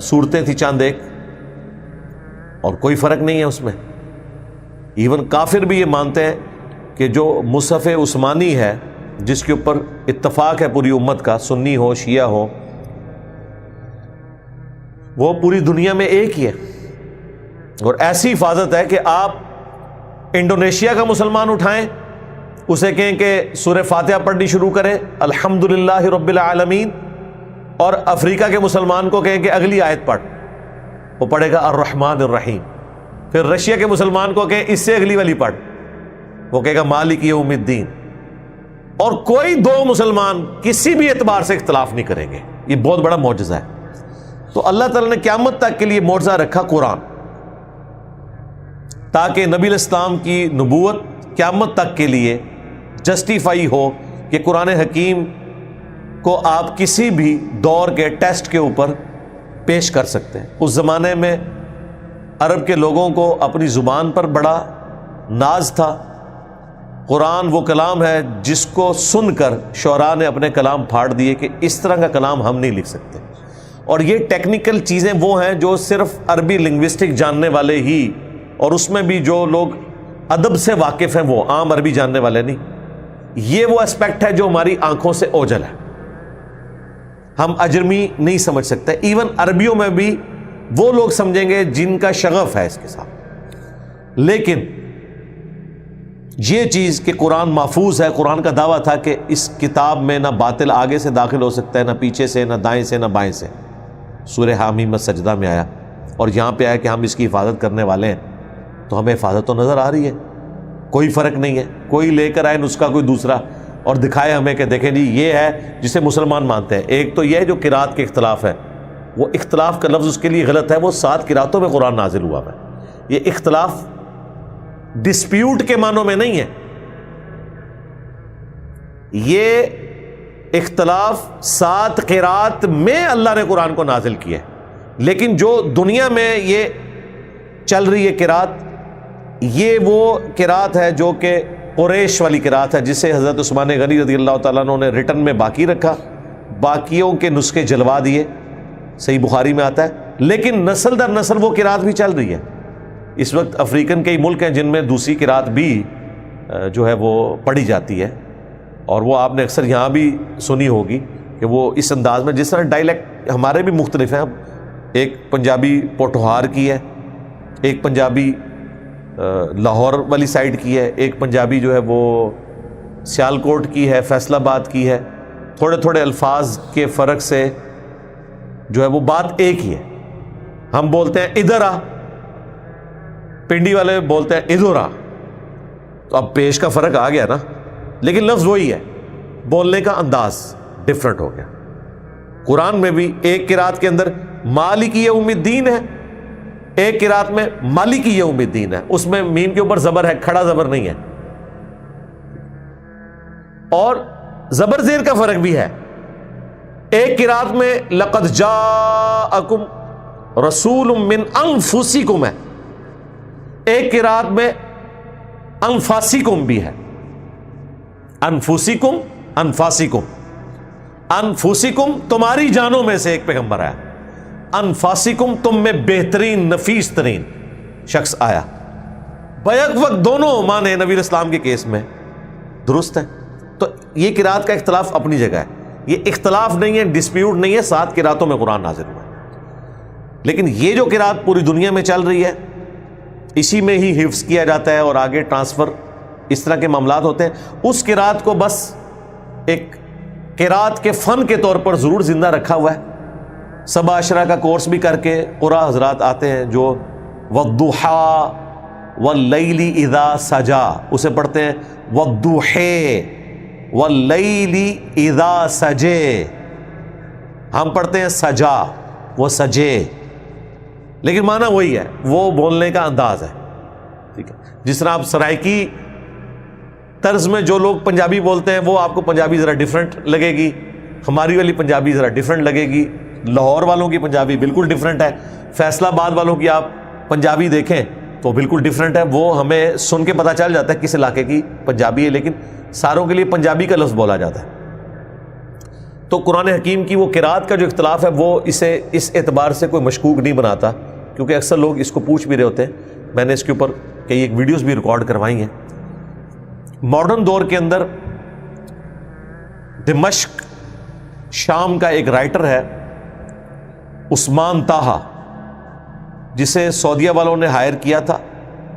صورتیں تھیں چند ایک، اور کوئی فرق نہیں ہے اس میں۔ ایون کافر بھی یہ مانتے ہیں کہ جو مصحف عثمانی ہے، جس کے اوپر اتفاق ہے پوری امت کا، سنی ہو شیعہ ہو، وہ پوری دنیا میں ایک ہی ہے، اور ایسی حفاظت ہے کہ آپ انڈونیشیا کا مسلمان اٹھائیں، اسے کہیں کہ سورہ فاتحہ پڑھنی شروع کریں الحمدللہ رب العالمین، اور افریقہ کے مسلمان کو کہیں کہ اگلی آیت پڑھ، وہ پڑھے گا الرحمن الرحیم۔ پھر رشیا کے مسلمان کو کہیں اس سے اگلی والی پڑھ، وہ کہے گا مالک یوم الدین۔ اور کوئی 2 مسلمان کسی بھی اعتبار سے اختلاف نہیں کریں گے۔ یہ بہت بڑا معجزہ ہے۔ تو اللہ تعالیٰ نے قیامت تک کے لیے معجزہ رکھا قرآن، تاکہ نبی علیہ السلام کی نبوت قیامت تک کے لیے جسٹیفائی ہو کہ قرآن حکیم کو آپ کسی بھی دور کے ٹیسٹ کے اوپر پیش کر سکتے ہیں۔ اس زمانے میں عرب کے لوگوں کو اپنی زبان پر بڑا ناز تھا۔ قرآن وہ کلام ہے جس کو سن کر شعراء نے اپنے کلام پھاڑ دیے کہ اس طرح کا کلام ہم نہیں لکھ سکتے۔ اور یہ ٹیکنیکل چیزیں وہ ہیں جو صرف عربی لنگوسٹک جاننے والے ہی، اور اس میں بھی جو لوگ ادب سے واقف ہیں، وہ عام عربی جاننے والے نہیں۔ یہ وہ اسپیکٹ ہے جو ہماری آنکھوں سے اوجھل ہے، ہم اجرمی نہیں سمجھ سکتے۔ ایون عربیوں میں بھی وہ لوگ سمجھیں گے جن کا شغف ہے اس کے ساتھ۔ لیکن یہ چیز کہ قرآن محفوظ ہے، قرآن کا دعویٰ تھا کہ اس کتاب میں نہ باطل آگے سے داخل ہو سکتا ہے، نہ پیچھے سے، نہ دائیں سے، نہ بائیں سے۔ سورہ حامیم سجدہ میں آیا، اور یہاں پہ آیا کہ ہم اس کی حفاظت کرنے والے ہیں، تو ہمیں حفاظت تو نظر آ رہی ہے، کوئی فرق نہیں ہے۔ کوئی لے کر آئے نسخہ کوئی دوسرا اور دکھائے ہمیں کہ دیکھیں جی یہ ہے جسے مسلمان مانتے ہیں۔ ایک تو یہ ہے جو قرات کے اختلاف ہے، وہ اختلاف کا لفظ اس کے لیے غلط ہے، وہ 7 قراتوں میں قرآن نازل ہوا ہے۔ یہ اختلاف ڈسپیوٹ کے معنوں میں نہیں ہے، یہ اختلاف 7 قرات میں اللہ نے قرآن کو نازل کیا ہے۔ لیکن جو دنیا میں یہ چل رہی ہے قرات، یہ وہ قرات ہے جو کہ قریش والی قرات ہے، جسے حضرت عثمان غنی رضی اللہ تعالیٰ عنہ نے ریٹن میں باقی رکھا، باقیوں کے نسخے جلوا دیے، صحیح بخاری میں آتا ہے۔ لیکن نسل در نسل وہ قرات بھی چل رہی ہے۔ اس وقت افریقن کئی ملک ہیں جن میں دوسری قرات بھی جو ہے وہ پڑھی جاتی ہے، اور وہ آپ نے اکثر یہاں بھی سنی ہوگی کہ وہ اس انداز میں، جس طرح ڈائلیکٹ ہمارے بھی مختلف ہیں۔ اب ایک پنجابی پوٹھوہار کی ہے، ایک پنجابی لاہور والی سائڈ کی ہے، ایک پنجابی جو ہے وہ سیالکوٹ کی ہے، فیصل آباد کی ہے۔ تھوڑے تھوڑے الفاظ کے فرق سے جو ہے وہ بات ایک ہی ہے۔ ہم بولتے ہیں ادھر آ، پنڈی والے بولتے ہیں ادھر آ، تو اب پیش کا فرق آ گیا نا، لیکن لفظ وہی ہے، بولنے کا انداز ڈفرنٹ ہو گیا۔ قرآن میں بھی ایک قرات کے اندر مالک یوم الدین ہے، ایک قرات میں مالک یوم الدین ہے، اس میں میم کے اوپر زبر ہے، کھڑا زبر نہیں ہے، اور زبر زیر کا فرق بھی ہے۔ ایک قرات میں لقد جاءکم رسول من انفسکم ہے، ایک قرات میں انفاسکم بھی ہے، انفسکم انفاسکم، انفسکم تمہاری جانوں میں سے ایک پیغمبر آیا، انفاسکم تم میں بہترین نفیس ترین شخص آیا۔ بیک وقت دونوں معنی نبی اسلام کے کیس میں درست ہے۔ تو یہ قرات کا اختلاف اپنی جگہ ہے، یہ اختلاف نہیں ہے، ڈسپیوٹ نہیں ہے، 7 قراتوں میں قرآن نازل ہوا۔ لیکن یہ جو قرات پوری دنیا میں چل رہی ہے، اسی میں ہی حفظ کیا جاتا ہے اور آگے ٹرانسفر اس طرح کے معاملات ہوتے ہیں، اس قرات کو بس ایک قرات کے فن کے طور پر ضرور زندہ رکھا ہوا ہے۔ سبع عشرہ کا کورس بھی کر کے قرآن حضرات آتے ہیں جو والضحیٰ واللیل اذا سجا، اسے پڑھتے ہیں والضحیٰ واللیل اذا سجے، ہم پڑھتے ہیں سجا، وہ سجے، لیکن معنی وہی ہے، وہ بولنے کا انداز ہے، ٹھیک ہے۔ جس طرح آپ سرائکی طرز میں جو لوگ پنجابی بولتے ہیں وہ آپ کو پنجابی ذرا ڈیفرنٹ لگے گی، ہماری والی پنجابی ذرا ڈیفرنٹ لگے گی، لاہور والوں کی پنجابی بالکل ڈیفرنٹ ہے، فیصلہ آباد والوں کی آپ پنجابی دیکھیں تو بالکل ڈیفرنٹ ہے، وہ ہمیں سن کے پتہ چل جاتا ہے کس علاقے کی پنجابی ہے، لیکن ساروں کے لیے پنجابی کا لفظ بولا جاتا ہے۔ تو قرآن حکیم کی وہ قرات کا جو اختلاف ہے وہ اسے اس اعتبار سے کوئی مشکوک نہیں بناتا، کیونکہ اکثر لوگ اس کو پوچھ بھی رہے ہوتے ہیں، میں نے اس کے اوپر کئی ایک ویڈیوز بھی ریکارڈ کروائی ہیں۔ ماڈرن دور کے اندر دمشق شام کا ایک رائٹر ہے عثمان طاہا، جسے سعودیہ والوں نے ہائر کیا تھا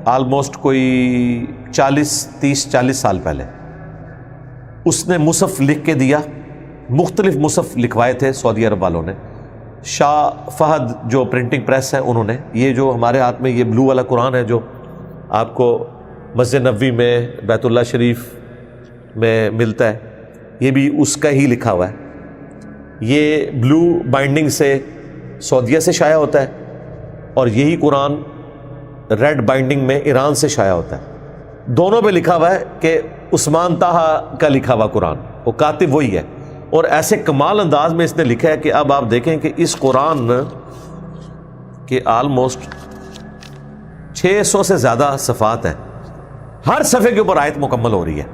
آلموسٹ کوئی 30-40 سال پہلے۔ اس نے مصحف لکھ کے دیا، مختلف مصحف لکھوائے تھے سعودی عرب والوں نے، شاہ فہد جو پرنٹنگ پریس ہے انہوں نے، یہ جو ہمارے ہاتھ میں یہ بلو والا قرآن ہے جو آپ کو مسجد نبوی میں بیت اللہ شریف میں ملتا ہے، یہ بھی اس کا ہی لکھا ہوا ہے۔ یہ بلو بائنڈنگ سے سعودیہ سے شائع ہوتا ہے، اور یہی قرآن ریڈ بائنڈنگ میں ایران سے شائع ہوتا ہے۔ دونوں پہ لکھا ہوا ہے کہ عثمان طاہا کا لکھا ہوا قرآن، وہ کاتب وہی ہے، اور ایسے کمال انداز میں اس نے لکھا ہے کہ اب آپ دیکھیں کہ اس قرآن کے آلموسٹ 600 سے زیادہ صفحات ہیں، ہر صفحے کے اوپر آیت مکمل ہو رہی ہے۔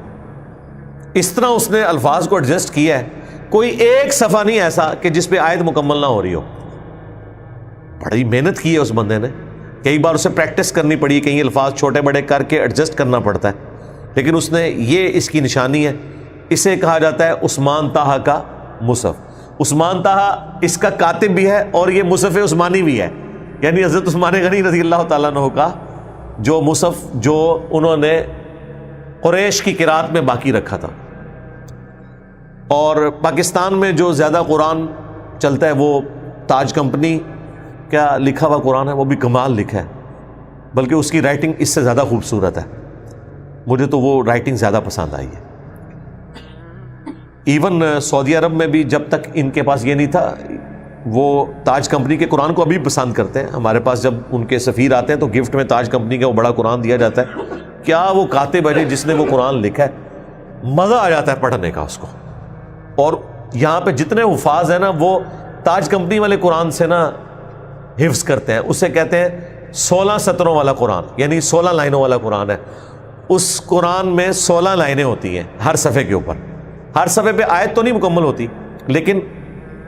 اس طرح اس نے الفاظ کو ایڈجسٹ کیا ہے، کوئی ایک صفحہ نہیں ایسا کہ جس پہ آیت مکمل نہ ہو رہی ہو۔ بڑی محنت کی ہے اس بندے نے، کئی بار اسے پریکٹس کرنی پڑی، کئی الفاظ چھوٹے بڑے کر کے ایڈجسٹ کرنا پڑتا ہے، لیکن اس نے یہ اس کی نشانی ہے۔ اسے کہا جاتا ہے عثمان طاہا کا مصحف۔ عثمان طاہا اس کا کاتب بھی ہے اور یہ مصحف عثمانی بھی ہے، یعنی حضرت عثمان غنی رضی اللہ تعالیٰ عنہ کا جو مصحف جو انہوں نے قریش کی قرات میں باقی رکھا تھا۔ اور پاکستان میں جو زیادہ قرآن چلتا ہے وہ تاج کمپنی کا لکھا ہوا قرآن ہے، وہ بھی کمال لکھا ہے، بلکہ اس کی رائٹنگ اس سے زیادہ خوبصورت ہے، مجھے تو وہ رائٹنگ زیادہ پسند آئی ہے۔ ایون سعودی عرب میں بھی جب تک ان کے پاس یہ نہیں تھا، وہ تاج کمپنی کے قرآن کو ابھی پسند کرتے ہیں۔ ہمارے پاس جب ان کے سفیر آتے ہیں تو گفٹ میں تاج کمپنی کا وہ بڑا قرآن دیا جاتا ہے۔ کیا وہ کاتب ہے جس نے وہ قرآن لکھا ہے، مزہ آ جاتا ہے پڑھنے کا اس کو۔ اور یہاں پہ جتنے حفاظ ہیں نا وہ تاج کمپنی والے قرآن سے نا حفظ کرتے ہیں، اسے کہتے ہیں 16 سطروں والا قرآن، یعنی 16 لائنوں والا قرآن ہے۔ اس قرآن میں 16 لائنیں ہوتی ہیں ہر صفحے کے اوپر، ہر صفحے پہ آیت تو نہیں مکمل ہوتی، لیکن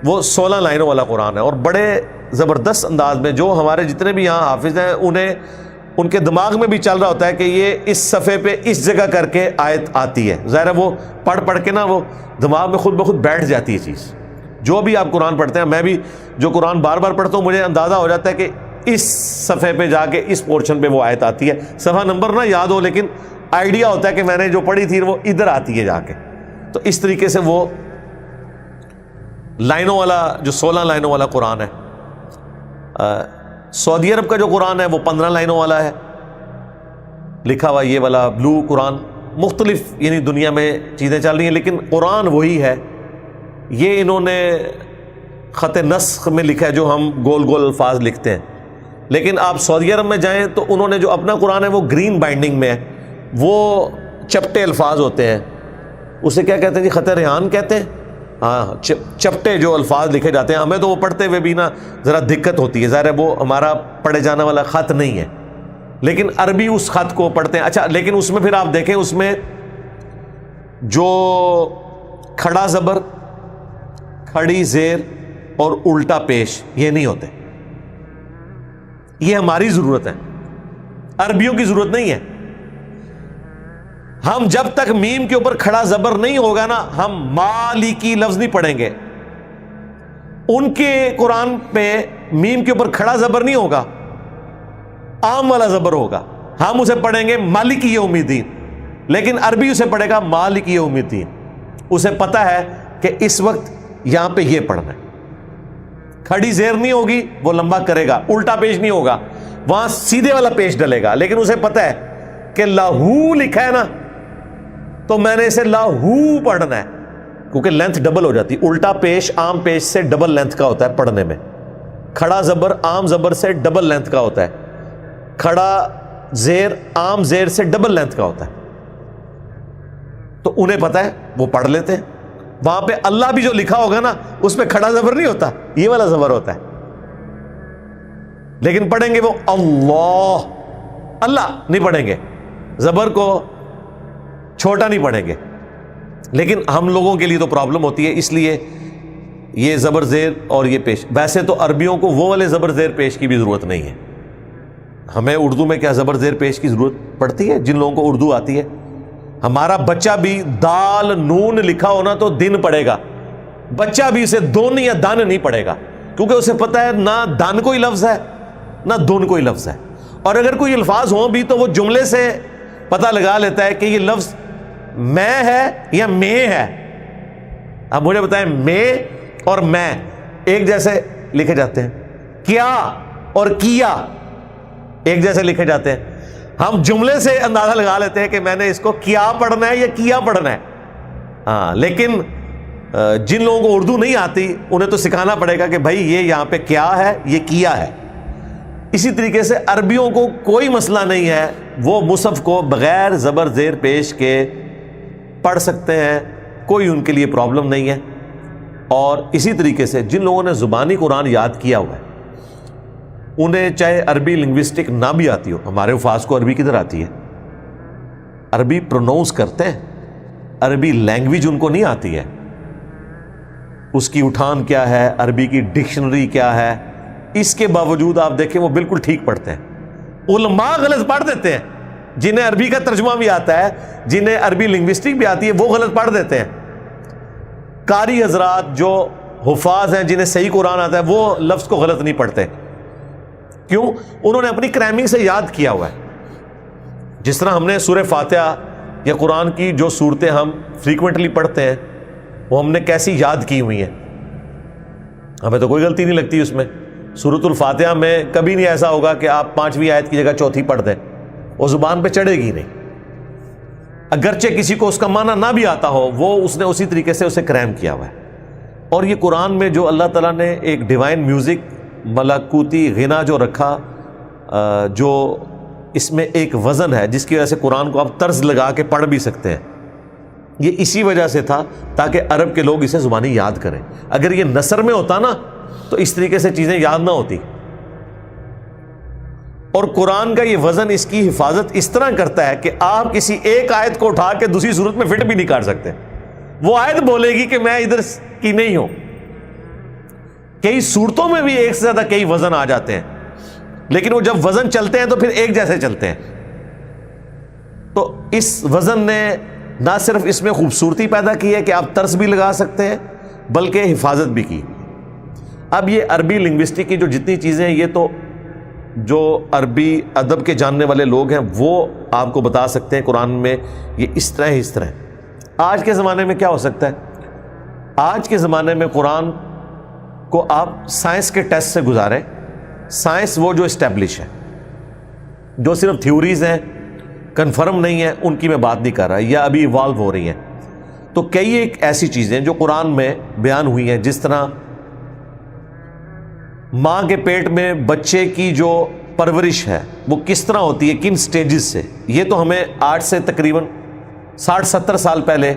وہ 16 لائنوں والا قرآن ہے، اور بڑے زبردست انداز میں جو ہمارے جتنے بھی یہاں حافظ ہیں انہیں ان کے دماغ میں بھی چل رہا ہوتا ہے کہ یہ اس صفحے پہ اس جگہ کر کے آیت آتی ہے، ظاہر ہے وہ پڑھ کے نا وہ دماغ میں خود بخود بیٹھ جاتی ہے چیز۔ جو بھی آپ قرآن پڑھتے ہیں، میں بھی جو قرآن بار بار پڑھتا ہوں مجھے اندازہ ہو جاتا ہے کہ اس صفحے پہ جا کے اس پورشن پہ وہ آیت آتی ہے، صفحہ نمبر نہ یاد ہو لیکن آئیڈیا ہوتا ہے کہ میں نے جو پڑھی تھی وہ ادھر آتی ہے جا کے۔ تو اس طریقے سے وہ لائنوں والا جو 16 لائنوں والا قرآن ہے۔ سعودی عرب کا جو قرآن ہے وہ 15 لائنوں والا ہے لکھا ہوا، یہ والا بلو قرآن۔ مختلف یعنی دنیا میں چیزیں چل رہی ہیں لیکن قرآن وہی ہے۔ یہ انہوں نے خط نسخ میں لکھا ہے جو ہم گول گول الفاظ لکھتے ہیں، لیکن آپ سعودی عرب میں جائیں تو انہوں نے جو اپنا قرآن ہے وہ گرین بائنڈنگ میں ہے، وہ چپٹے الفاظ ہوتے ہیں، اسے کیا کہتے ہیں جی، خط ریحان کہتے ہیں، ہاں چپٹے جو الفاظ لکھے جاتے ہیں، ہمیں تو وہ پڑھتے ہوئے بھی نا ذرا دقت ہوتی ہے، ظاہر ہے وہ ہمارا پڑھے جانے والا خط نہیں ہے، لیکن عربی اس خط کو پڑھتے ہیں۔ اچھا، لیکن اس میں پھر آپ دیکھیں اس میں جو کھڑا زبر، کھڑی زیر اور الٹا پیش یہ نہیں ہوتے، یہ ہماری ضرورت ہے، عربیوں کی ضرورت نہیں ہے۔ ہم جب تک میم کے اوپر کھڑا زبر نہیں ہوگا نا، ہم مالکی لفظ نہیں پڑھیں گے۔ ان کے قرآن پہ میم کے اوپر کھڑا زبر نہیں ہوگا، عام والا زبر ہوگا، ہم اسے پڑھیں گے مالکی یوم الدین، لیکن عربی اسے پڑھے گا مالکی یوم الدین۔ اسے پتا ہے کہ اس وقت یہاں پہ یہ پڑھنا ہے، کھڑی زیر نہیں ہوگی وہ لمبا کرے گا، الٹا پیش نہیں ہوگا، وہاں سیدھے والا پیش ڈلے گا، لیکن اسے پتا ہے کہ لاہو لکھا ہے نا تو میں نے اسے لاہو پڑھنا ہے، کیونکہ لینتھ ڈبل ہو جاتی، الٹا پیش عام پیش سے ڈبل لینتھ کا ہوتا ہے پڑھنے میں، کھڑا زبر عام زبر سے ڈبل لینتھ کا ہوتا ہے، کھڑا زیر عام زیر سے ڈبل لینتھ کا ہوتا ہے، تو انہیں پتا ہے وہ پڑھ لیتے ہیں۔ وہاں پہ اللہ بھی جو لکھا ہوگا نا اس پہ کھڑا زبر نہیں ہوتا، یہ والا زبر ہوتا ہے، لیکن پڑھیں گے وہ اللہ، اللہ نہیں پڑھیں گے، زبر کو چھوٹا نہیں پڑھیں گے، لیکن ہم لوگوں کے لیے تو پرابلم ہوتی ہے، اس لیے یہ زبر زیر اور یہ پیش۔ ویسے تو عربیوں کو وہ والے زبر زیر پیش کی بھی ضرورت نہیں ہے، ہمیں اردو میں کیا زبر زیر پیش کی ضرورت پڑتی ہے؟ جن لوگوں کو اردو آتی ہے، ہمارا بچہ بھی دال نون لکھا ہونا تو دن پڑھے گا، بچہ بھی اسے دون یا دن نہیں پڑھے گا، کیونکہ اسے پتا ہے نہ دن کوئی لفظ ہے نہ دون کوئی لفظ ہے، اور اگر کوئی الفاظ ہوں بھی تو وہ جملے سے پتہ لگا لیتا ہے کہ یہ لفظ میں ہے یا میں ہے۔ اب مجھے بتائیں، میں اور میں ایک جیسے لکھے جاتے ہیں، کیا اور کیا ایک جیسے لکھے جاتے ہیں، ہم جملے سے اندازہ لگا لیتے ہیں کہ میں نے اس کو کیا پڑھنا ہے یا کیا پڑھنا ہے، ہاں، لیکن جن لوگوں کو اردو نہیں آتی انہیں تو سکھانا پڑے گا کہ بھائی یہ یہاں پہ کیا ہے، یہ کیا ہے۔ اسی طریقے سے عربیوں کو کوئی مسئلہ نہیں ہے، وہ مصحف کو بغیر زبر زیر پیش کے پڑھ سکتے ہیں، کوئی ان کے لیے پرابلم نہیں ہے۔ اور اسی طریقے سے جن لوگوں نے زبانی قرآن یاد کیا ہوا ہے انہیں چاہے عربی لنگوسٹک نہ بھی آتی ہو، ہمارے حفاظ کو عربی کدھر آتی ہے، عربی پروناؤنس کرتے ہیں، عربی لینگویج ان کو نہیں آتی ہے، اس کی اٹھان کیا ہے، عربی کی ڈکشنری کیا ہے، اس کے باوجود آپ دیکھیں وہ بالکل ٹھیک پڑھتے ہیں۔ علماء غلط پڑھ دیتے ہیں، جنہیں عربی کا ترجمہ بھی آتا ہے، جنہیں عربی لنگوسٹک بھی آتی ہے، وہ غلط پڑھ دیتے ہیں۔ قاری حضرات جو حفاظ ہیں، جنہیں صحیح قرآن آتا ہے، وہ لفظ کو غلط نہیں پڑھتے، کیوں؟ انہوں نے اپنی کرائمنگ سے یاد کیا ہوا ہے۔ جس طرح ہم نے سورہ فاتحہ یا قرآن کی جو صورتیں ہم فریکوینٹلی پڑھتے ہیں وہ ہم نے کیسی یاد کی ہوئی ہیں، ہمیں تو کوئی غلطی نہیں لگتی اس میں۔ سورۃ الفاتحہ میں کبھی نہیں ایسا ہوگا کہ آپ 5ویں آیت کی جگہ 4تھی پڑھ دیں، وہ زبان پہ چڑھے گی نہیں، اگرچہ کسی کو اس کا معنی نہ بھی آتا ہو، وہ اس نے اسی طریقے سے اسے کرائم کیا ہوا ہے۔ اور یہ قرآن میں جو اللہ تعالیٰ نے ایک ڈیوائن میوزک، ملکوتی غنا جو رکھا، جو اس میں ایک وزن ہے جس کی وجہ سے قرآن کو آپ طرز لگا کے پڑھ بھی سکتے ہیں، یہ اسی وجہ سے تھا تاکہ عرب کے لوگ اسے زبانی یاد کریں۔ اگر یہ نثر میں ہوتا نا تو اس طریقے سے چیزیں یاد نہ ہوتی۔ اور قرآن کا یہ وزن اس کی حفاظت اس طرح کرتا ہے کہ آپ کسی ایک آیت کو اٹھا کے دوسری صورت میں فٹ بھی نہیں کر سکتے، وہ آیت بولے گی کہ میں ادھر کی نہیں ہوں۔ کئی صورتوں میں بھی ایک سے زیادہ کئی وزن آ جاتے ہیں، لیکن وہ جب وزن چلتے ہیں تو پھر ایک جیسے چلتے ہیں۔ تو اس وزن نے نہ صرف اس میں خوبصورتی پیدا کی ہے کہ آپ طرز بھی لگا سکتے ہیں، بلکہ حفاظت بھی کی۔ اب یہ عربی لنگوسٹک کی جو جتنی چیزیں ہیں، یہ تو جو عربی ادب کے جاننے والے لوگ ہیں وہ آپ کو بتا سکتے ہیں قرآن میں یہ اس طرح ہے۔ آج کے زمانے میں کیا ہو سکتا ہے؟ آج کے زمانے میں قرآن کو آپ سائنس کے ٹیسٹ سے گزاریں، سائنس وہ جو اسٹیبلش ہے، جو صرف تھیوریز ہیں، کنفرم نہیں ہے، ان کی میں بات نہیں کر رہا، یا ابھی ایوالو ہو رہی ہیں۔ تو کئی ایک ایسی چیزیں جو قرآن میں بیان ہوئی ہیں، جس طرح ماں کے پیٹ میں بچے کی جو پرورش ہے وہ کس طرح ہوتی ہے، کن سٹیجز سے، یہ تو ہمیں آج سے تقریباً 60-70 سال پہلے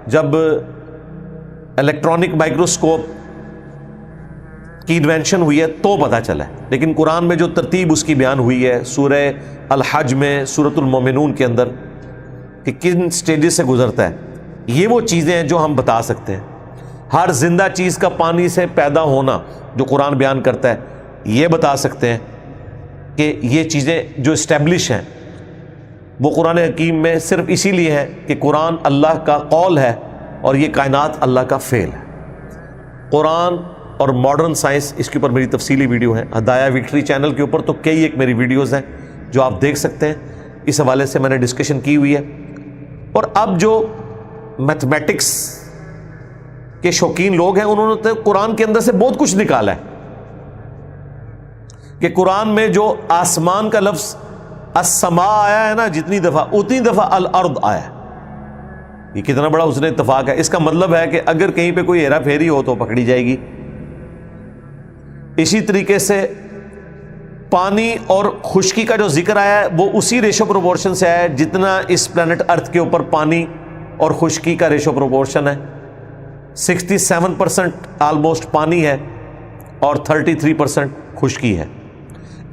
جب الیکٹرانک مائکروسکوپ کی انوینشن ہوئی ہے تو پتہ چلا ہے، لیکن قرآن میں جو ترتیب اس کی بیان ہوئی ہے سورہ الحج میں، سورۃ المومنون کے اندر، کہ کن سٹیجز سے گزرتا ہے، یہ وہ چیزیں ہیں جو ہم بتا سکتے ہیں۔ ہر زندہ چیز کا پانی سے پیدا ہونا جو قرآن بیان کرتا ہے، یہ بتا سکتے ہیں کہ یہ چیزیں جو اسٹیبلش ہیں وہ قرآن حکیم میں صرف اسی لیے ہے کہ قرآن اللہ کا قول ہے اور یہ کائنات اللہ کا فعل ہے۔ قرآن اور ماڈرن سائنس، اس کے اوپر میری تفصیلی ویڈیو ہے ہدایہ وکٹری چینل کے اوپر، تو کئی ایک میری ویڈیوز ہیں جو آپ دیکھ سکتے ہیں، اس حوالے سے میں نے ڈسکشن کی ہوئی ہے۔ اور اب جو میتھمیٹکس کے شوقین لوگ ہیں انہوں نے تو قرآن کے اندر سے بہت کچھ نکالا ہے، کہ قرآن میں جو آسمان کا لفظ السماء آیا ہے نا، جتنی دفعہ اتنی دفعہ الارض آیا ہے۔ یہ کتنا بڑا اس نے اتفاق ہے، اس کا مطلب ہے کہ اگر کہیں پہ کوئی ہیرا پھیری ہو تو پکڑی جائے گی۔ اسی طریقے سے پانی اور خشکی کا جو ذکر آیا ہے وہ اسی ریشو پروپورشن سے آیا ہے جتنا اس پلانٹ ارتھ کے اوپر پانی اور خشکی کا ریشو پروپورشن ہے۔ 67% آلموسٹ پانی ہے اور 33% خشکی ہے۔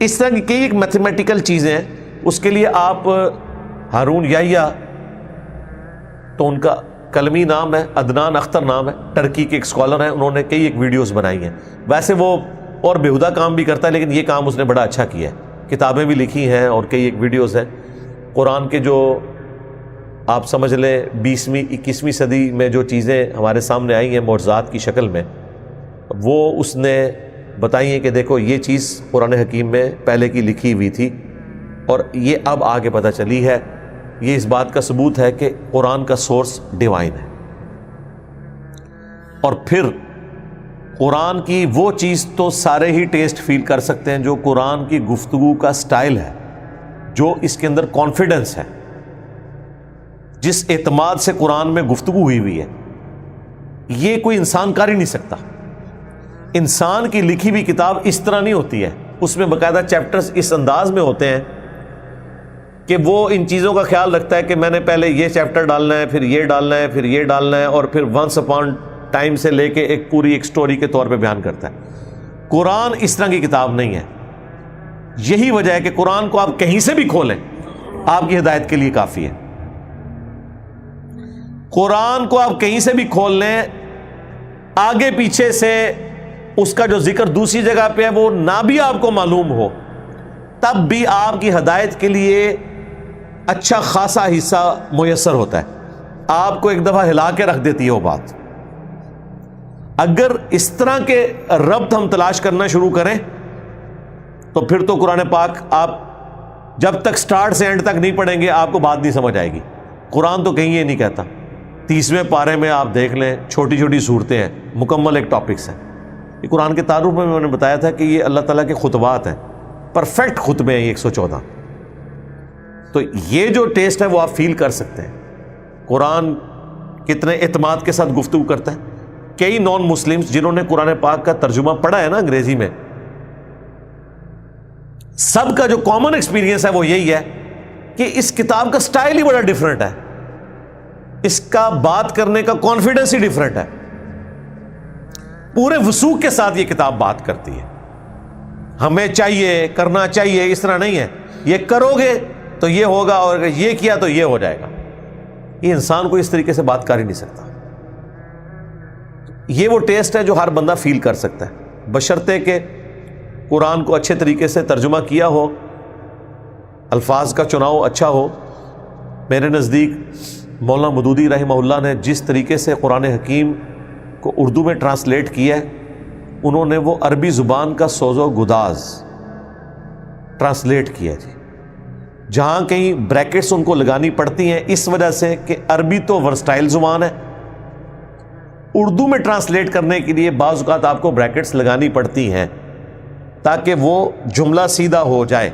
اس طرح کی کئی ایک میتھمیٹیکل چیزیں ہیں۔ اس کے لیے آپ ہارون یحییٰ، تو ان کا کلمی نام ہے، عدنان اختر نام ہے، ٹرکی کے ایک اسکالر ہیں، انہوں نے کئی ایک ویڈیوز بنائی ہیں۔ ویسے وہ اور بےہودہ کام بھی کرتا ہے لیکن یہ کام اس نے بڑا اچھا کیا ہے، کتابیں بھی لکھی ہیں اور کئی ایک ویڈیوز ہیں۔ قرآن کے جو آپ سمجھ لیں 20ویں 21ویں صدی میں جو چیزیں ہمارے سامنے آئی ہیں معجزات کی شکل میں، وہ اس نے بتائی ہیں کہ دیکھو یہ چیز قرآن حکیم میں پہلے کی لکھی ہوئی تھی اور یہ اب آگے پتہ چلی ہے۔ یہ اس بات کا ثبوت ہے کہ قرآن کا سورس ڈیوائن ہے۔ اور پھر قرآن کی وہ چیز تو سارے ہی ٹیسٹ فیل کر سکتے ہیں جو قرآن کی گفتگو کا سٹائل ہے، جو اس کے اندر کانفیڈنس ہے، جس اعتماد سے قرآن میں گفتگو ہوئی ہے، یہ کوئی انسان کر ہی نہیں سکتا۔ انسان کی لکھی ہوئی کتاب اس طرح نہیں ہوتی ہے، اس میں باقاعدہ چیپٹرز اس انداز میں ہوتے ہیں کہ وہ ان چیزوں کا خیال رکھتا ہے کہ میں نے پہلے یہ چیپٹر ڈالنا ہے، پھر یہ ڈالنا ہے، پھر یہ ڈالنا ہے، اور پھر ونس اپان ٹائم سے لے کے ایک پوری ایک سٹوری کے طور پہ بیان کرتا ہے۔ قرآن اس طرح کی کتاب نہیں ہے۔ یہی وجہ ہے کہ قرآن کو آپ کہیں سے بھی کھولیں آپ کی ہدایت کے لیے کافی ہے۔ قرآن کو آپ کہیں سے بھی کھول لیں، آگے پیچھے سے اس کا جو ذکر دوسری جگہ پہ ہے وہ نہ بھی آپ کو معلوم ہو، تب بھی آپ کی ہدایت کے لیے اچھا خاصا حصہ میسر ہوتا ہے۔ آپ کو ایک دفعہ ہلا کے رکھ دیتی ہے وہ بات۔ اگر اس طرح کے ربط ہم تلاش کرنا شروع کریں تو پھر تو قرآن پاک آپ جب تک سٹارٹ سے اینڈ تک نہیں پڑھیں گے آپ کو بات نہیں سمجھ آئے گی۔ قرآن تو کہیں یہ نہیں کہتا۔ 30ویں پارے میں آپ دیکھ لیں، چھوٹی چھوٹی صورتیں ہیں، مکمل ایک ٹاپکس ہیں۔ یہ قرآن کے تعارف میں نے بتایا تھا کہ یہ اللہ تعالیٰ کے خطبات ہیں، پرفیکٹ خطبے ہیں 114۔ تو یہ جو ٹیسٹ ہے وہ آپ فیل کر سکتے ہیں۔ قرآن کتنے اعتماد کے ساتھ گفتگو کرتا ہے۔ کئی نان مسلمز جنہوں نے قرآن پاک کا ترجمہ پڑھا ہے نا انگریزی میں، سب کا جو کامن ایکسپیرینس ہے وہ یہی ہے کہ اس کتاب کا سٹائل ہی بڑا ڈیفرنٹ ہے، اس کا بات کرنے کا کانفیڈنس ہی ڈیفرنٹ ہے۔ پورے وثوق کے ساتھ یہ کتاب بات کرتی ہے۔ ہمیں چاہیے، کرنا چاہیے، اس طرح نہیں ہے یہ کرو گے تو یہ ہوگا اور اگر یہ کیا تو یہ ہو جائے گا۔ یہ انسان کو اس طریقے سے بات کر ہی نہیں سکتا۔ یہ وہ ٹیسٹ ہے جو ہر بندہ فیل کر سکتا ہے، بشرطے کہ قرآن کو اچھے طریقے سے ترجمہ کیا ہو، الفاظ کا چناؤ اچھا ہو۔ میرے نزدیک مولانا مودودی رحمہ اللہ نے جس طریقے سے قرآن حکیم کو اردو میں ٹرانسلیٹ کیا ہے، انہوں نے وہ عربی زبان کا سوز و گداز ٹرانسلیٹ کیا جی، جہاں کہیں بریکٹس ان کو لگانی پڑتی ہیں اس وجہ سے کہ عربی تو ورسٹائل زبان ہے، اردو میں ٹرانسلیٹ کرنے کے لیے بعض اوقات آپ کو بریکٹس لگانی پڑتی ہیں تاکہ وہ جملہ سیدھا ہو جائے،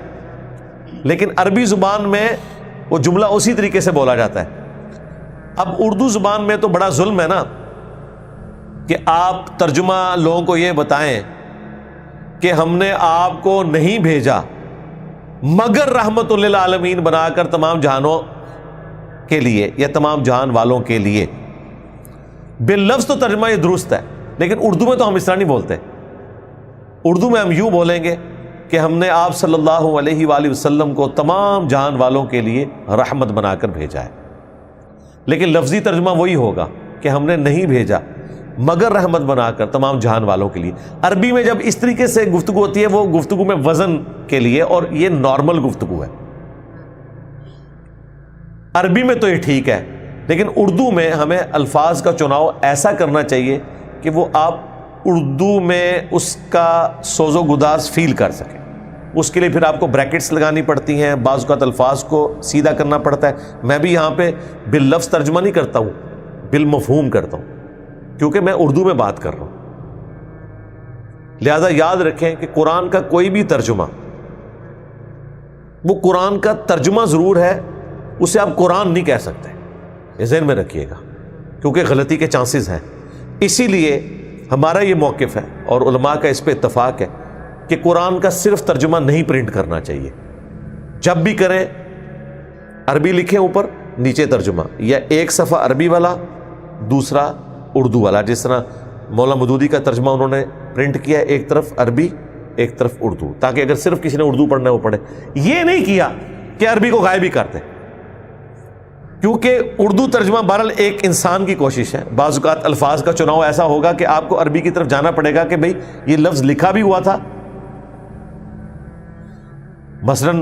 لیکن عربی زبان میں وہ جملہ اسی طریقے سے بولا جاتا ہے۔ اب اردو زبان میں تو بڑا ظلم ہے نا کہ آپ ترجمہ لوگوں کو یہ بتائیں کہ ہم نے آپ کو نہیں بھیجا مگر رحمت للعالمین بنا کر تمام جہانوں کے لیے یا تمام جہان والوں کے لیے. باللفظ تو ترجمہ یہ درست ہے، لیکن اردو میں تو ہم اس طرح نہیں بولتے. اردو میں ہم یوں بولیں گے کہ ہم نے آپ صلی اللہ علیہ وآلہ وسلم کو تمام جہان والوں کے لیے رحمت بنا کر بھیجا ہے. لیکن لفظی ترجمہ وہی ہوگا کہ ہم نے نہیں بھیجا مگر رحمت بنا کر تمام جہان والوں کے لیے. عربی میں جب اس طریقے سے گفتگو ہوتی ہے وہ گفتگو میں وزن کے لیے، اور یہ نارمل گفتگو ہے. عربی میں تو یہ ٹھیک ہے، لیکن اردو میں ہمیں الفاظ کا چناؤ ایسا کرنا چاہیے کہ وہ آپ اردو میں اس کا سوز و گداز فیل کر سکیں. اس کے لیے پھر آپ کو بریکٹس لگانی پڑتی ہیں، بعض اوقات الفاظ کو سیدھا کرنا پڑتا ہے. میں بھی یہاں پہ باللفظ ترجمہ نہیں کرتا ہوں، بالمفہوم کرتا ہوں، کیونکہ میں اردو میں بات کر رہا ہوں. لہذا یاد رکھیں کہ قرآن کا کوئی بھی ترجمہ وہ قرآن کا ترجمہ ضرور ہے، اسے آپ قرآن نہیں کہہ سکتے. یہ ذہن میں رکھیے گا، کیونکہ غلطی کے چانسز ہیں. اسی لیے ہمارا یہ موقف ہے اور علماء کا اس پہ اتفاق ہے کہ قرآن کا صرف ترجمہ نہیں پرنٹ کرنا چاہیے. جب بھی کریں عربی لکھیں اوپر، نیچے ترجمہ، یا ایک صفحہ عربی والا دوسرا اردو والا. جس طرح مولانا مودودی کا ترجمہ انہوں نے پرنٹ کیا، ایک طرف عربی ایک طرف اردو، تاکہ اگر صرف کسی نے اردو پڑھنا ہے وہ پڑھے. یہ نہیں کیا کہ عربی کو غائب ہی کرتے، کیونکہ اردو ترجمہ بہرحال ایک انسان کی کوشش ہے. بعض اوقات الفاظ کا چناؤ ایسا ہوگا کہ آپ کو عربی کی طرف جانا پڑے گا کہ بھئی یہ لفظ لکھا بھی ہوا تھا. مثلا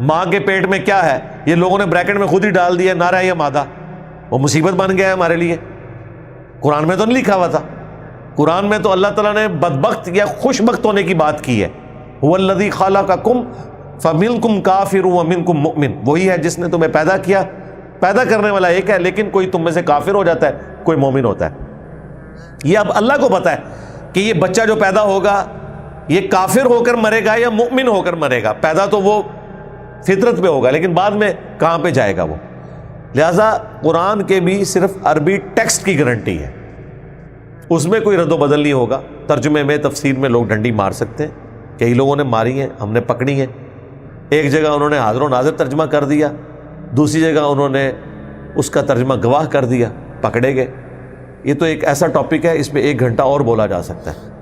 ماں کے پیٹ میں کیا ہے، یہ لوگوں نے بریکٹ میں خود ہی ڈال دیا نارا یا مادہ، وہ مصیبت بن گیا ہے ہمارے لیے. قرآن میں تو نہیں لکھا ہوا تھا. قرآن میں تو اللہ تعالیٰ نے بدبخت یا خوش بخت ہونے کی بات کی ہے. هو الذی خلقکم فمنکم کافر ومنکم مؤمن. وہی ہے جس نے تمہیں پیدا کیا. پیدا کرنے والا ایک ہے، لیکن کوئی تم میں سے کافر ہو جاتا ہے، کوئی مومن ہوتا ہے. یہ اب اللہ کو پتا ہے کہ یہ بچہ جو پیدا ہوگا یہ کافر ہو کر مرے گا یا مؤمن ہو کر مرے گا. پیدا تو وہ فطرت پہ ہوگا، لیکن بعد میں کہاں پہ جائے گا وہ. لہذا قرآن کے بھی صرف عربی ٹیکسٹ کی گارنٹی ہے، اس میں کوئی رد و بدل نہیں ہوگا. ترجمے میں تفسیر میں لوگ ڈنڈی مار سکتے ہیں، کئی لوگوں نے ماری ہیں، ہم نے پکڑی ہیں. ایک جگہ انہوں نے حاضر و ناظر ترجمہ کر دیا، دوسری جگہ انہوں نے اس کا ترجمہ گواہ کر دیا، پکڑے گئے. یہ تو ایک ایسا ٹاپک ہے، اس میں 1 گھنٹہ اور بولا جا سکتا ہے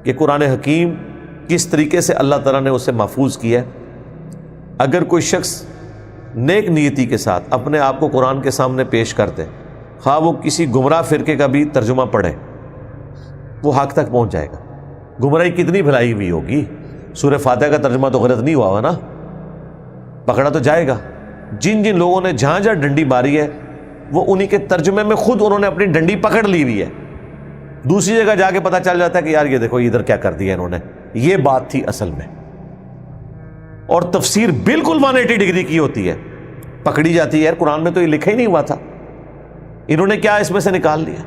کہ قرآن حکیم کس طریقے سے اللہ تعالیٰ نے اسے محفوظ کیا ہے. اگر کوئی شخص نیک نیتی کے ساتھ اپنے آپ کو قرآن کے سامنے پیش کرتے، خواہ وہ کسی گمراہ فرقے کا بھی ترجمہ پڑھے، وہ حق تک پہنچ جائے گا. گمراہی کتنی بھلائی ہوئی ہوگی، سورہ فاتحہ کا ترجمہ تو غلط نہیں ہوا ہوا نا، پکڑا تو جائے گا. جن جن لوگوں نے جہاں جہاں ڈنڈی ماری ہے وہ انہی کے ترجمے میں خود انہوں نے اپنی ڈنڈی پکڑ لی ہوئی ہے. دوسری جگہ جا کے پتہ چل جاتا ہے کہ یار یہ دیکھو ادھر کیا کر دیا انہوں نے، یہ بات تھی اصل میں. اور تفسیر بالکل 180 ڈگری کی ہوتی ہے، پکڑی جاتی ہے. یار قرآن میں تو یہ لکھا ہی نہیں ہوا تھا، انہوں نے کیا اس میں سے نکال لیا.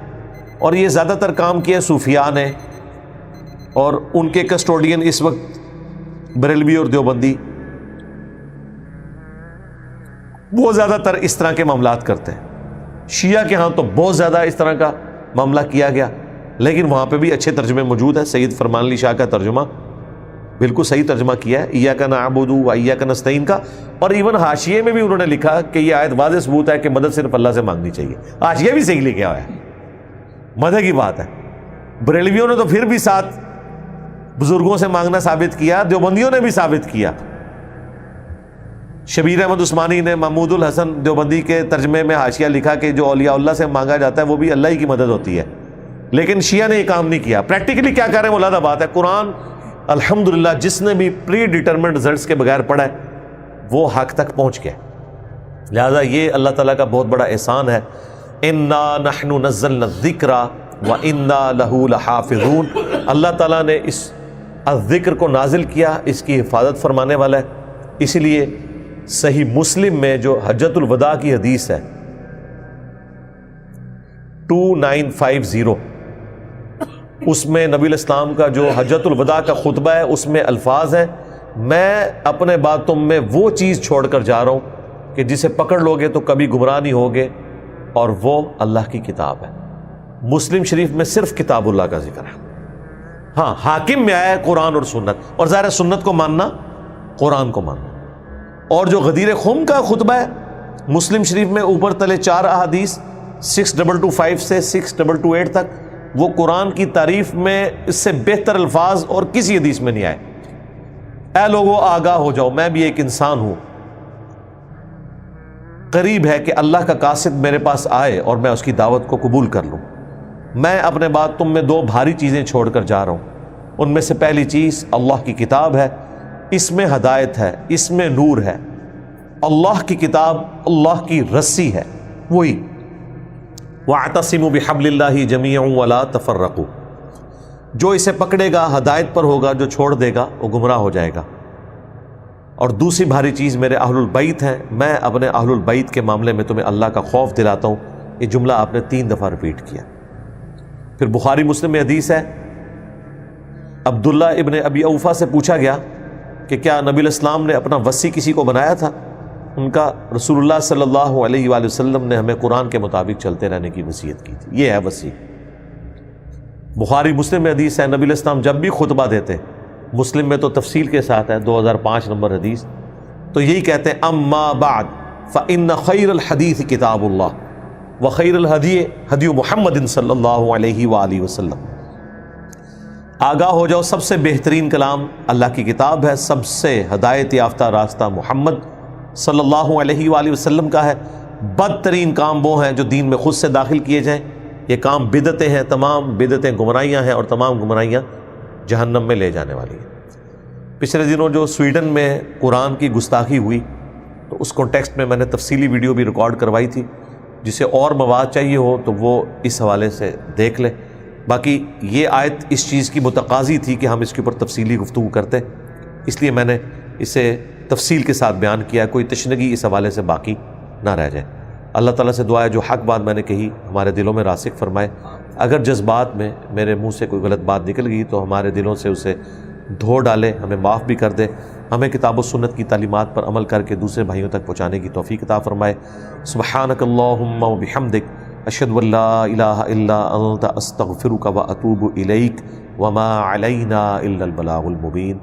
اور یہ زیادہ تر کام کیا صوفیاء نے، اور ان کے کسٹوڈین اس وقت بریلوی اور دیوبندی، وہ زیادہ تر اس طرح کے معاملات کرتے ہیں. شیعہ کے ہاں تو بہت زیادہ اس طرح کا معاملہ کیا گیا، لیکن وہاں پہ بھی اچھے ترجمے موجود ہیں. سید فرمان علی شاہ کا ترجمہ بالکل صحیح ترجمہ کیا ہے، ایاک نعبد و ایاک نستعین کا. اور ایون حاشیے میں بھی انہوں نے لکھا کہ یہ آیت واضح ثبوت ہے کہ مدد صرف اللہ سے مانگنی چاہیے. حاشیہ بھی صحیح لکھا ہوا ہے، مدد کی بات ہے. بریلویوں نے تو پھر بھی ساتھ بزرگوں سے مانگنا ثابت کیا، دیوبندیوں نے بھی ثابت کیا. شبیر احمد عثمانی نے محمود الحسن دیوبندی کے ترجمے میں حاشیہ لکھا کہ جو اولیاء اللہ سے مانگا جاتا ہے وہ بھی اللہ ہی کی مدد ہوتی ہے. لیکن شیعہ نے یہ کام نہیں کیا. پریکٹیکلی کیا کر رہے ہیں، مولادہ بات ہے. قرآن الحمدللہ جس نے بھی پری ڈیٹرمنٹ رزلٹس کے بغیر پڑھا ہے وہ حق تک پہنچ گیا. لہذا یہ اللہ تعالیٰ کا بہت بڑا احسان ہے. انا نحن نزلنا الذکر وانا لہ لحافظون. اللہ تعالیٰ نے اس الذکر کو نازل کیا، اس کی حفاظت فرمانے والا ہے. اسی لیے صحیح مسلم میں جو حجۃ الوداع کی حدیث ہے 2950، اس میں نبی الاسلام کا جو حجۃ الوداع کا خطبہ ہے اس میں الفاظ ہیں، میں اپنے بعد تم میں وہ چیز چھوڑ کر جا رہا ہوں کہ جسے پکڑ لوگے تو کبھی گمراہ نہیں ہوگے، اور وہ اللہ کی کتاب ہے. مسلم شریف میں صرف کتاب اللہ کا ذکر ہے. ہاں حاکم میں آیا ہے قرآن اور سنت، اور ظاہر سنت کو ماننا، قرآن کو ماننا۔ اور جو غدیر خم کا خطبہ ہے مسلم شریف میں اوپر تلے 4 احادیث 6225 سے 6228 تک، وہ قرآن کی تعریف میں اس سے بہتر الفاظ اور کسی حدیث میں نہیں آئے۔ اے لوگو آگاہ ہو جاؤ، میں بھی ایک انسان ہوں، قریب ہے کہ اللہ کا قاصد میرے پاس آئے اور میں اس کی دعوت کو قبول کر لوں۔ میں اپنے بعد تم میں 2 بھاری چیزیں چھوڑ کر جا رہا ہوں، ان میں سے پہلی چیز اللہ کی کتاب ہے، اس میں ہدایت ہے، اس میں نور ہے۔ اللہ کی کتاب اللہ کی رسی ہے، وہی وَاعْتَصِمُوا بِحَبْلِ اللَّهِ جَمِيعًا وَلَا تَفَرَّقُوا، جو اسے پکڑے گا ہدایت پر ہوگا، جو چھوڑ دے گا وہ گمراہ ہو جائے گا۔ اور دوسری بھاری چیز میرے اہل البیت ہیں، میں اپنے اہل البیت کے معاملے میں تمہیں اللہ کا خوف دلاتا ہوں۔ یہ جملہ آپ نے 3 دفعہ ریپیٹ کیا۔ پھر بخاری مسلم میں حدیث ہے، عبداللہ ابن ابی اوفا سے پوچھا گیا کہ کیا نبی الاسلام نے اپنا وصی کسی کو بنایا تھا؟ ان کا رسول اللہ صلی اللہ علیہ وآلہ وسلم نے ہمیں قرآن کے مطابق چلتے رہنے کی وصیت کی تھی، یہ ہے وصی۔ بخاری مسلم میں حدیث ہے، نبی الاسلام جب بھی خطبہ دیتے، مسلم میں تو تفصیل کے ساتھ ہے 2005 نمبر حدیث، تو یہی کہتے ہیں اما بعد فإن خیر الحدیث کتاب اللہ وخیر الہدی ہدی محمد صلی اللہ علیہ وآلہ وسلم۔ آگاہ ہو جاؤ، سب سے بہترین کلام اللہ کی کتاب ہے، سب سے ہدایت یافتہ راستہ محمد صلی اللہ علیہ وآلہ وسلم کا ہے۔ بدترین کام وہ ہیں جو دین میں خود سے داخل کیے جائیں، یہ کام بدعتیں ہیں، تمام بدعتیں گمراہیاں ہیں، اور تمام گمراہیاں جہنم میں لے جانے والی ہیں۔ پچھلے دنوں جو سویڈن میں قرآن کی گستاخی ہوئی، تو اس کانٹیکسٹ میں نے تفصیلی ویڈیو بھی ریکارڈ کروائی تھی، جسے اور مواد چاہیے ہو تو وہ اس حوالے سے دیکھ لے۔ باقی یہ آیت اس چیز کی متقاضی تھی کہ ہم اس کے اوپر تفصیلی گفتگو کرتے، اس لیے میں نے اسے تفصیل کے ساتھ بیان کیا، کوئی تشنگی اس حوالے سے باقی نہ رہ جائے۔ اللہ تعالیٰ سے دعا ہے جو حق بات میں نے کہی ہمارے دلوں میں راسخ فرمائے، اگر جذبات میں میرے منہ سے کوئی غلط بات نکل گئی تو ہمارے دلوں سے اسے دھو ڈالے، ہمیں معاف بھی کر دے، ہمیں کتاب و سنت کی تعلیمات پر عمل کر کے دوسرے بھائیوں تک پہنچانے کی توفیق عطا فرمائے۔ سبحانک اللہم و بحمدک، اشہد ان لا الہ الا انت، استغفرک و اتوب الیک، وما علینا الا البلاغ المبین۔